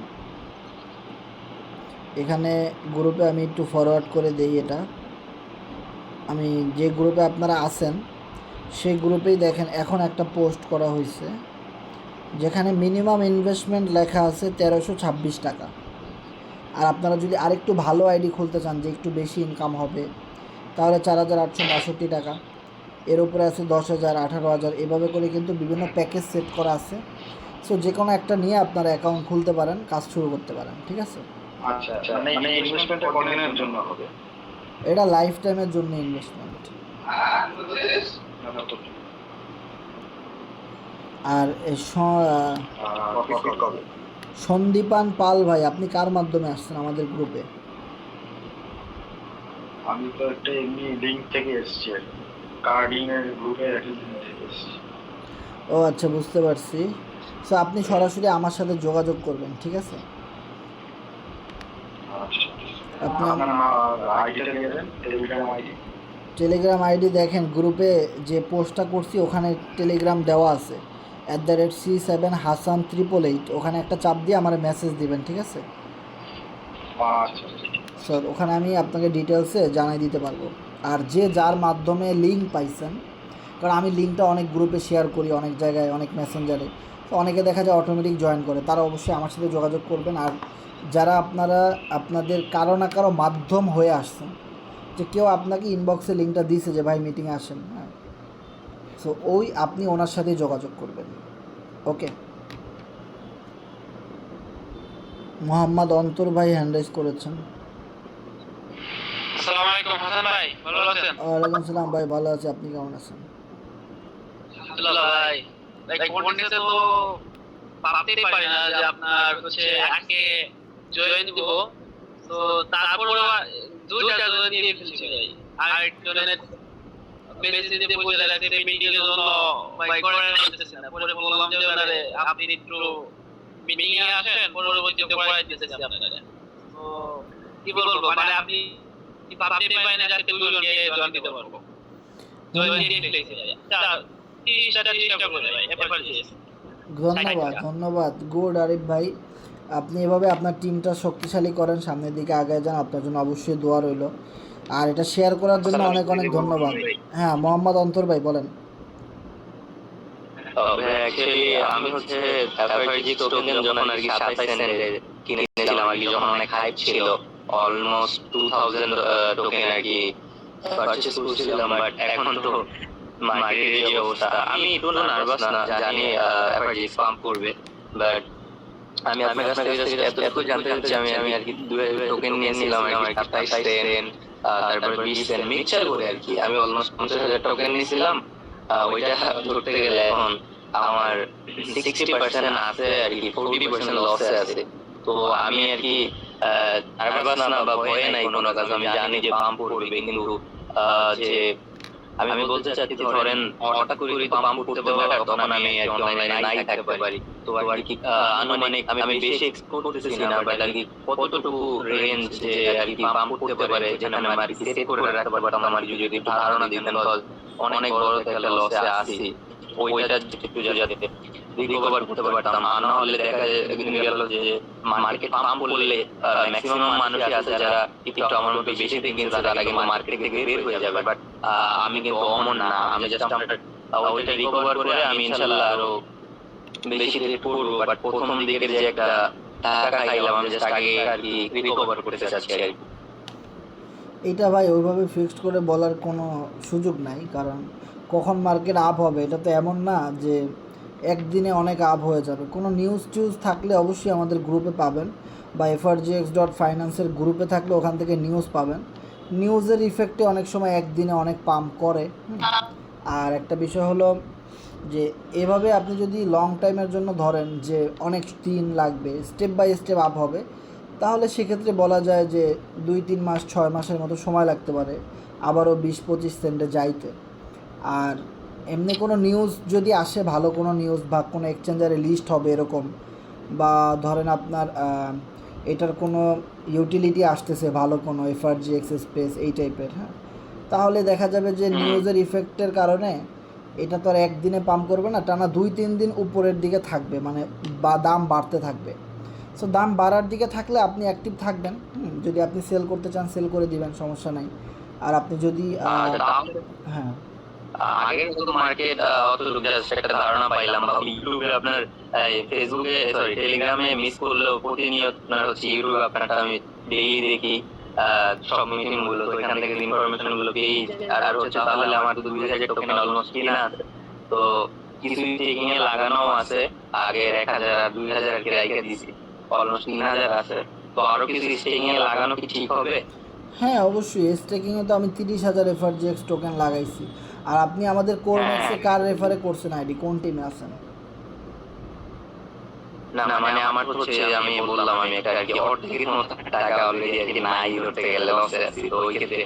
এখানে গ্রুপে আমি একটু ফরওয়ার্ড করে দেই। এটা আমি যে গ্রুপে আপনারা আছেন সেই গ্রুপেই দেখেন এখন একটা পোস্ট করা হয়েছে, যেখানে মিনিমাম ইনভেস্টমেন্ট লেখা আছে 1326 টাকা। আর আপনারা যদি আরেকটু ভালো আইডি খুলতে চান যে একটু বেশি ইনকাম হবে, তাহলে 4862 টাকা। এর উপরে আছে 10,000, 18,000, এভাবে করে কিন্তু বিভিন্ন প্যাকেজ সেট করা আছে। সো যে কোনো একটা নিয়ে আপনারা অ্যাকাউন্ট খুলতে পারেন, কাজ শুরু করতে পারেন, ঠিক আছে? আচ্ছা আচ্ছা, মানে ইনভেস্টমেন্টটা কতদিনের জন্য হবে? এটা লাইফ টাইমের জন্য ইনভেস্টমেন্ট। আর প্রফিট কবে? সন্দীপান পাল ভাই, আপনি কার মাধ্যমে আসছেন আমাদের গ্রুপে? আমি তো একটা এমনি লিঙ্ক থেকে এসেছি, কার্ডিং এর গ্রুপের একটা লিঙ্ক থেকে এসেছি। ও আচ্ছা, বুঝতে পারছি। সো আপনি সরাসরি আমার সাথে যোগাযোগ করবেন, ঠিক আছে? আচ্ছা, আপনি আপনার আইডিটা দিয়ে দেন, টেলিগ্রাম আইডি। টেলিগ্রাম আইডি দেখেন গ্রুপে যে পোস্টটা করছি ওখানে টেলিগ্রাম দেওয়া আছে, @C7Hassan888, ওখানে একটা চাপ দিয়ে আমার মেসেজ দিবেন, ঠিক আছে আচ্ছা স্যার? ওখানে আমি আপনাকে ডিটেলসে জানাই দিতে পারবো। আর যে যার মাধ্যমে লিঙ্ক পাইছেন, কারণ আমি লিঙ্কটা অনেক গ্রুপে শেয়ার করি, অনেক জায়গায়, অনেক মেসেঞ্জারে, তো অনেকে দেখা যায় অটোমেটিক জয়েন করে, তারা অবশ্যই আমার সাথে যোগাযোগ করবেন। আর যারা আপনারা আপনাদের কারো না কারো মাধ্যম হয়ে আসছেন, যে কেউ আপনাকে ইনবক্সে লিঙ্কটা দিয়েছে যে ভাই মিটিংয়ে আসেন, হ্যাঁ, সো ওই আপনি ওনার সাথে যোগাযোগ করবেন, ওকে? মোহাম্মদ অন্তর ভাই হ্যান্ড রাইজ করেছেন। আসসালামু আলাইকুম হাসান ভাই, ভালো আছেন? ওয়ালাইকুম সালাম ভাই, ভালো আছি, আপনি কেমন আছেন? আলহামদুলিল্লাহ ভাই। ফোন নিতে তো ভাবতেই পারি না যে আপনার হচ্ছে আজকে জয়েন দিব, তো তারপর দুইটা জয়েন দিয়ে ফেলছি ভাই। আর একজনের মেসেজ দিয়ে বলে রাখছে মিটিং এর জন্য ভাই করে নিতেছে না। পরে বললাম যে ওনারে আপনি একটু মিটিং এ আসেন, পরবর্তীতে করাই দিতেছি আপনারা। তো কি বলবো, মানে আপনি কি ভাবতে পারেন না যে আজকে দুজনকে জয়েন দিতে পারবো? ধন্যবাদ ধন্যবাদ, গুড আরিফ ভাই। আপনি এভাবে আপনার টিমটা শক্তিশালী করেন, সামনের দিকে আগায় যান, আপনার জন্য অবশ্যই দোয়া রইল। আর এটা শেয়ার করার জন্য অনেক অনেক ধন্যবাদ। হ্যাঁ, মোহাম্মদ অন্তর ভাই বলেন। অ্যাকচুয়ালি আমি হচ্ছে এফআরজি টোকেন যখন আর কি 27 সেন্টে কিনেছিলাম আর কি, যখন অনেক হাইপ ছিল, অলমোস্ট 2000 টোকেন আর কি পারচেজ করেছিলাম। বাট এখন তো মার্কেটের যে অবস্থা, আমি একটু নার্ভাস না, জানি এফআরজি পাম্প করবে, বাট আমি আপনার কাছ থেকে এতটুকু জানতে চাচ্ছি, আমি আর কি 2 টোকেন নিয়েছিলাম আর কি 27 সেন্ট, তারপর 20 সেন্ট মিক্সচার করে আর কি, আমি অলমোস্ট 50,000 টোকেন নিয়েছিলাম। ওইটা ধরতে গেলে এখন আমার 60% আছে আর কি, 40% লসে আছে। তো আমি আর কি নার্ভাস না বা ভয়ে নাই কোনো কাজ, আমি জানি যে পাম্প করবে, কিন্তু যে আমি বলতে চাচ্ছি ধরেন হঠাৎ করে পাম্প করতে পারে, তখন আমি আর কি অনলাইনে নাই থাকতে পারি। তো আর কি আনুমানিক আমি বেশি এক্সপোর্ট করতেছি না, বাট আর কি কতটুকু রেঞ্জ যে আর কি পাম্প করতে পারে, যেখানে আমি আর কি সেট করে রাখতে পারতাম, আমার যদি ধারণা দিতেন, অনেক বড় একটা লসে আছি, ওইটা একটু যাতে রিকভার করতে পারতাম। আর না হলে দেখা গেল যে মার্কেট পাম্প করলে ম্যাক্সিমাম মানুষই আছে যারা একটু আমার মতো বেশি থেকে কিনছে, তারা কিন্তু মার্কেট থেকে বের হয়ে যাবে। বাট আমি কিন্তু অমন না, আমি জাস্ট ওইটা রিকভার করে আমি ইনশাল্লাহ আরো বেশি রেট করবো। বাট প্রথম দিকে যে একটা টাকা খাইলাম, আমি জাস্ট আগে আর কি রিকভার করতে চাচ্ছি আর কি। এটা ভাই ওইভাবে ফিক্সড করে বলার কোনো সুযোগ নাই, কারণ কখন মার্কেট আপ হবে এটা তো এমন না যে একদিনে অনেক আপ হয়ে যাবে। কোনো নিউজ টিউজ থাকলে অবশ্যই আমাদের গ্রুপে পাবেন, বা frgx.finance-এর গ্রুপে থাকলে ওখান থেকে নিউজ পাবেন। নিউজের ইফেক্টে অনেক সময় একদিনে অনেক পাম্প করে। আর একটা বিষয় হলো যে এভাবে আপনি যদি লং টাইমের জন্য ধরেন যে অনেক দিন লাগবে, স্টেপ বাই স্টেপ আপ হবে, তাহলে সেক্ষেত্রে বলা যায় যে 2-3 মাস 6 মাসের মতো সময় লাগতে পারে আবারও 20-25 সেন্টে যাইতে। আর এমনি কোনো নিউজ যদি আসে, ভালো কোনো নিউজ বা কোনো এক্সচেঞ্জারে লিস্ট হবে এরকম, বা ধরেন আপনার এটার কোনো ইউটিলিটি আসতেছে ভালো কোনো FRGX স্পেস এই টাইপের, হ্যাঁ, তাহলে দেখা যাবে যে নিউজের ইফেক্টের কারণে এটা তো আর একদিনে পাম্প করবে না, টানা 2-3 দিন উপরের দিকে থাকবে, মানে বা দাম বাড়তে থাকবে। সো দাম বাড়ার দিকে থাকলে আপনি অ্যাক্টিভ থাকবেন। যদি আপনি সেল করতে চান সেল করে দিবেন, সমস্যা নাই। আর আপনি যদি হ্যাঁ আগের তো মার্কেট অতটুকু জাস্ট একটা ধারণা পাইলাম, বা ইউটিউবে আপনার ফেসবুকে সরি টেলিগ্রামে মিস করলেও প্রতিনিয়ত আপনার হচ্ছে ইউটিউবে আপনারটা আমি ডেইলি দেখি সব মিটিং গুলো, তো এখান থেকে ইনফরমেশন গুলো পেয়ে আর হচ্ছে তাহলে আমার 2000 টোকেন অলমোস্ট কিনা আছে, তো কিছু চেকিং এ লাগানো আছে, আগের 1000 আর 2000 আর কি রাইখা দিছি, অলমোস্ট 3000 আছে, তো আরো কিছু চেকিং এ লাগানো কি ঠিক হবে? হ্যাঁ অবশ্যই, স্টেকিংয়ে তো আমি 30,000 FRGX টোকেন লাগাইছি। আর আপনি আমাদের কোর ম্যাক্সে কার রেফারে করছেন আইডি, কোন টিমে আছেন? না মানে আমার হচ্ছে আমি বললাম আমি একটা আর কি অর্ধেকের মতো টাকা অলরেডি আর কি নাই করতে গেলে লসে আছি, তো ওই ক্ষেত্রে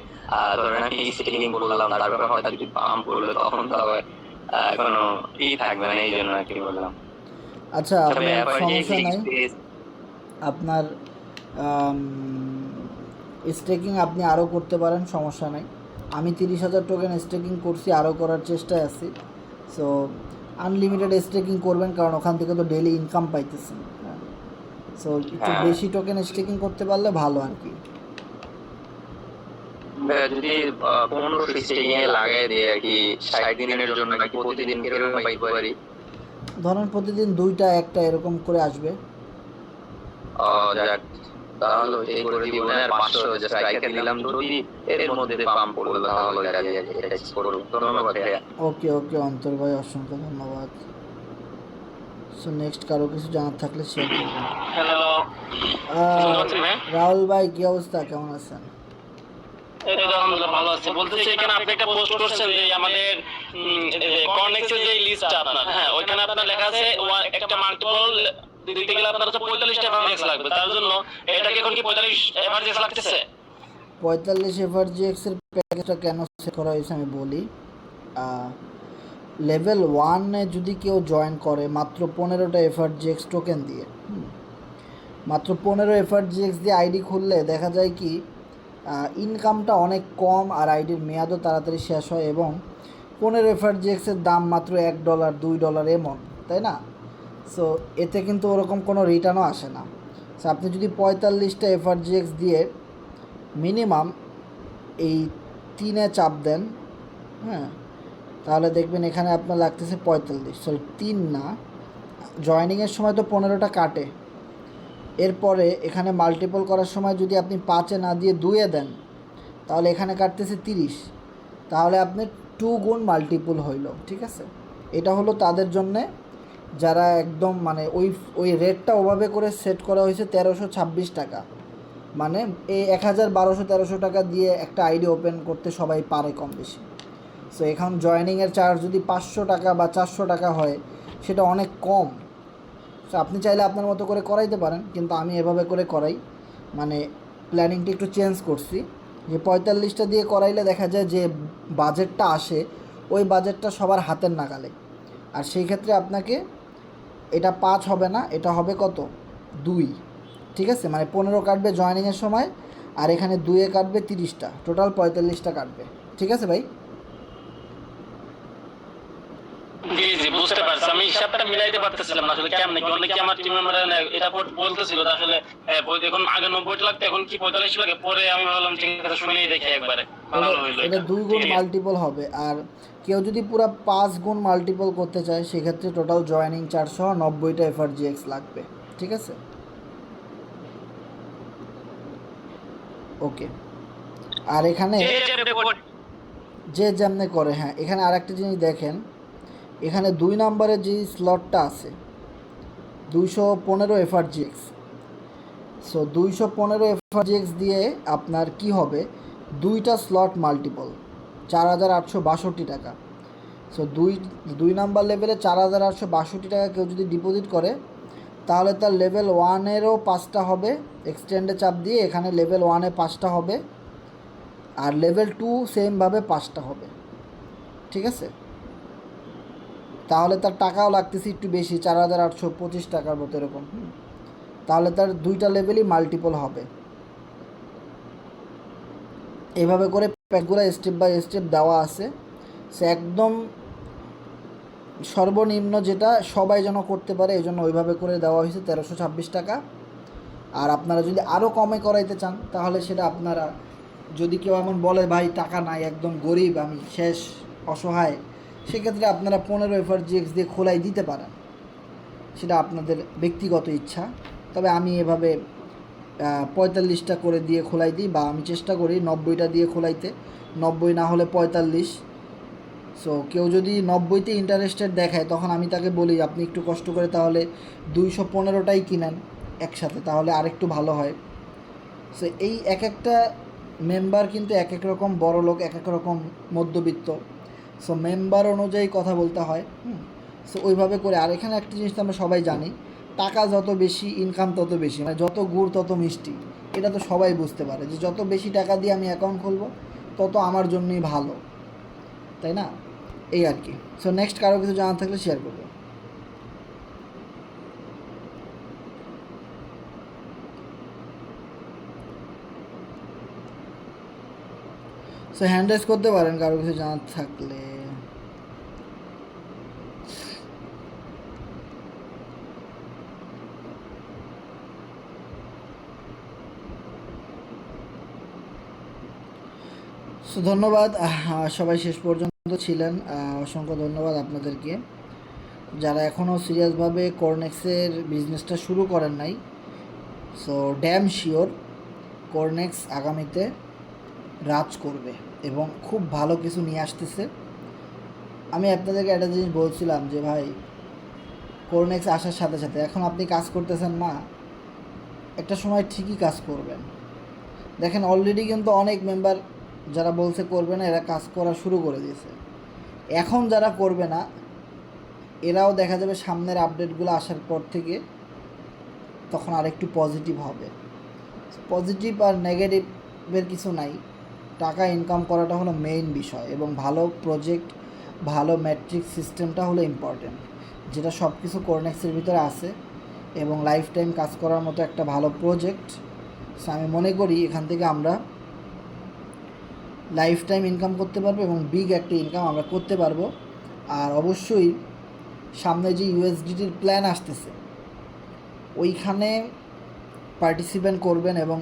ধরেন আমি স্টেকিং করলাম, তারপরে হয়তো যদি পাম্প করলো তখন তো আবার কোনো থাকবে না, এই জন্য আর কি বললাম। আচ্ছা আপনার সমস্যা নাই, আপনার স্টেকিং আপনি আরও করতে পারেন, সমস্যা নাই। আমি 30,000 টোকেন স্টেকিং করছি, আরও করার চেষ্টায় আছি। সো আনলিমিটেড স্টেকিং করবেন, কারণ ওখান থেকে তো ডেইলি ইনকাম পাইতেছেন। হ্যাঁ, সো একটু বেশি টোকেন স্টেকিং করতে পারলে ভালো আর কি। যদি 15 স্টেকিং এ লাগাই দিয়ে আর কি 60 দিনের জন্য নাকি প্রতিদিন কিরকম পাইতে পারি? ধরেন প্রতিদিন 2টা 1টা এরকম করে আসবে। যাক তাহলে এই করে দিব না, আর 500 জাস্ট রাইখা দিলাম, যদি এর মধ্যে পাম্প করলো তাহলে এটা করব। ধন্যবাদ ভাইয়া। ওকে ওকে অন্তর ভাই, অসংখ্য ধন্যবাদ। সো নেক্সট কারো কিছু জানার থাকলে শেয়ার করবেন। হ্যালো রাহুল ভাই, কি অবস্থা, কেমন আছেন? এই তো আলহামদুলিল্লাহ ভালো আছি। বলতেছি এখানে আপনি একটা পোস্ট করছেন যে আমাদের কর্নেক্সের যে লিস্টটা আপনার, হ্যাঁ ওইখানে আপনার লেখা আছে একটা মাল্টিপল দিতে গেলে আপনার হচ্ছে 45টা এফআরজিএক্স লাগবে, তার জন্য এটা কি এখন কি 45 এফআরজিএক্স লাগতেছে? 45 FRGX এর প্যাকেজটা কেন সেট করা হয়েছে আমি বলি। লেভেল 1-এ যদি কেউ জয়েন করে মাত্র 15টা FRGX টোকেন দিয়ে, মাত্র 15 FRGX দিয়ে আইডি খুললে দেখা যায় কি ইনকামটা অনেক কম, আর আইডির মেয়াদও তাড়াতাড়ি শেষ হয়, এবং 15 FRGX এর দাম মাত্র $1 $2 এমন, তাই না? সো এতে কিন্তু ওরকম কোনো রিটার্নও আসে না। সো আপনি যদি 45টা FRGX দিয়ে মিনিমাম এই 3-এ চাপ দেন, হ্যাঁ, তাহলে দেখবেন এখানে আপনার লাগতেছে 45, সরি 3 না, জয়নিংয়ের সময় তো 15টা কাটে, এরপরে এখানে মাল্টিপল করার সময় যদি আপনি 5-এ না দিয়ে 2-এ দেন তাহলে এখানে কাটতেছে 30, তাহলে আপনি 2 গুণ মাল্টিপল হইল, ঠিক আছে? এটা হলো তাদের জন্যে যারা একদম মানে ওই রেটটা ওভাবে করে সেট করা হয়েছে 1326 টাকা, মানে এই 1200-1300 টাকা দিয়ে একটা আইডি ওপেন করতে সবাই পারে কম বেশি। সো এখন জয়েনিংয়ের চার্জ যদি 500 টাকা বা 400 টাকা হয়, সেটা অনেক কম। সো আপনি চাইলে আপনার মতো করে করাইতে পারেন, কিন্তু আমি এভাবে করে করাই, মানে প্ল্যানিংটা একটু চেঞ্জ করছি, যে 45টা দিয়ে করাইলে দেখা যায় যে বাজেটটা আসে ওই বাজেটটা সবার হাতের নাগালে। আর সেই ক্ষেত্রে আপনাকে এটা 5 হবে না, এটা হবে কত 2, ঠিক আছে? মানে 15 কাটবে জয়েনিংয়ের সময়, আর এখানে 2-এ কাটবে 30টা, টোটাল 45টা কাটবে, ঠিক আছে ভাই? জি জি বুঝতে পারছি, আমি হিসাবটা মিলাইতে পারতেছিলাম না আসলে কেমনে কি, অনেকে আমার টিম মেম্বার এটা বলতেছিল আসলে এখন আগে 90 লাগতো এখন কি 45 লাগে, পরে আমি ভাবলাম ঠিক আছে শুনেই দেখি একবারে, ভালো হইলো। এটা 2 গুণ মাল্টিপল হবে, আর কেউ যদি পুরো 5 গুণ মাল্টিপল করতে চায় সেক্ষেত্রে টোটাল জয়েনিং 490টা FRGX লাগবে, ঠিক আছে? ওকে, আর এখানে যে যেমনে করে, হ্যাঁ এখানে আরেকটা জিনিস দেখেন, এখানে 2 নম্বরে যে স্লটটা আছে 215 FRGX, সো 215 FRGX দিয়ে আপনার কি হবে, 2টা স্লট মাল্টিপল 4862 টাকা। সো দুই নাম্বার লেভেলে 4,862 টাকা কেউ যদি ডিপোজিট করে তাহলে তার লেভেল 1-এরও 5টা হবে, এক্সটেন্ডে চাপ দিয়ে এখানে লেভেল 1-এ 5টা হবে, আর লেভেল 2 সেমভাবে 5টা হবে। ঠিক আছে, তাহলে তার টাকাও লাগতেছে একটু বেশি, 4,825 টাকার মতো এরকম। তাহলে তার 2টা লেভেলই মাল্টিপল হবে। এভাবে করে প্যাকগুলো স্টেপ বাই স্টেপ দেওয়া আছে। সে একদম সর্বনিম্ন যেটা সবাই যেন করতে পারে এই জন্য ওইভাবে করে দেওয়া হয়েছে 1326 টাকা। আর আপনারা যদি আরও কমে করাইতে চান তাহলে সেটা আপনারা, যদি কেউ এমন বলে ভাই টাকা নাই, একদম গরিব আমি, শেষ, অসহায়, সেক্ষেত্রে আপনারা 15 FRGX দিয়ে খোলাই দিতে পারেন, সেটা আপনাদের ব্যক্তিগত ইচ্ছা। তবে আমি এভাবে 45টা করে দিয়ে খোলাই দিই, বা আমি চেষ্টা করি 90টা দিয়ে খোলাইতে, 90 না হলে 45। সো কেউ যদি 90তে ইন্টারেস্টেড দেখায় তখন আমি তাকে বলি আপনি একটু কষ্ট করে তাহলে 215টাই কিনেন একসাথে, তাহলে আরেকটু ভালো হয়। সো এই এক একটা মেম্বার কিন্তু এক এক রকম বড় লোক, এক এক রকম মধ্যবিত্ত। সো মেম্বার অনুযায়ী কথা বলতে হয়। সো ওইভাবে করে। আর এখানে একটা জিনিস তো আমরা সবাই জানি, টাকা যত বেশি ইনকাম তত বেশি, মানে যত গুড় তত মিষ্টি। এটা তো সবাই বুঝতে পারে যে যত বেশি টাকা দিয়ে আমি অ্যাকাউন্ট খুলবো তত আমার জন্যই ভালো, তাই না? এই আর কি। সো নেক্সট কারো কিছু জানা থাকলে শেয়ার করবো। সো হ্যান্ড রাইজ করতে পারেন কারো কিছু জানার থাকলে। সো ধন্যবাদ সবাই শেষ পর্যন্ত ছিলেন, অসংখ্য ধন্যবাদ আপনাদেরকে। যারা এখনও সিরিয়াসভাবে কর্নেক্সের বিজনেসটা শুরু করেন নাই, সো ড্যাম শিওর কর্নেক্স আগামীতে রাজ করবে এবং খুব ভালো কিছু নিয়ে আসতেছে। আমি আপনাদেরকে একটা জিনিস বলছিলাম যে ভাই, কর্নেক্স আসার সাথে সাথে এখন আপনি কাজ করতেছেন না, একটা সময় ঠিকই কাজ করবেন। দেখেন অলরেডি কিন্তু অনেক মেম্বার যারা বলছে করবে না, এরা কাজ করা শুরু করে দিয়েছে। এখন যারা করবে না এরাও দেখা যাবে সামনের আপডেটগুলো আসার পর থেকে তখন আরেকটু পজিটিভ হবে। পজিটিভ আর নেগেটিভের কিছু নাই, টাকা ইনকাম করাটা হলো মেইন বিষয়, এবং ভালো প্রজেক্ট, ভালো ম্যাট্রিক সিস্টেমটা হলো ইম্পর্টেন্ট, যেটা সব কিছু কর্নেক্সের ভিতরে আছে, এবং লাইফ টাইম কাজ করার মতো একটা ভালো প্রজেক্ট। সো আমি মনে করি এখান থেকে আমরা লাইফ টাইম ইনকাম করতে পারবো এবং বিগ একটা ইনকাম আমরা করতে পারবো। আর অবশ্যই সামনে যে ইউএসডিটির প্ল্যান আসতেছে ওইখানে পার্টিসিপেন্ট করবেন এবং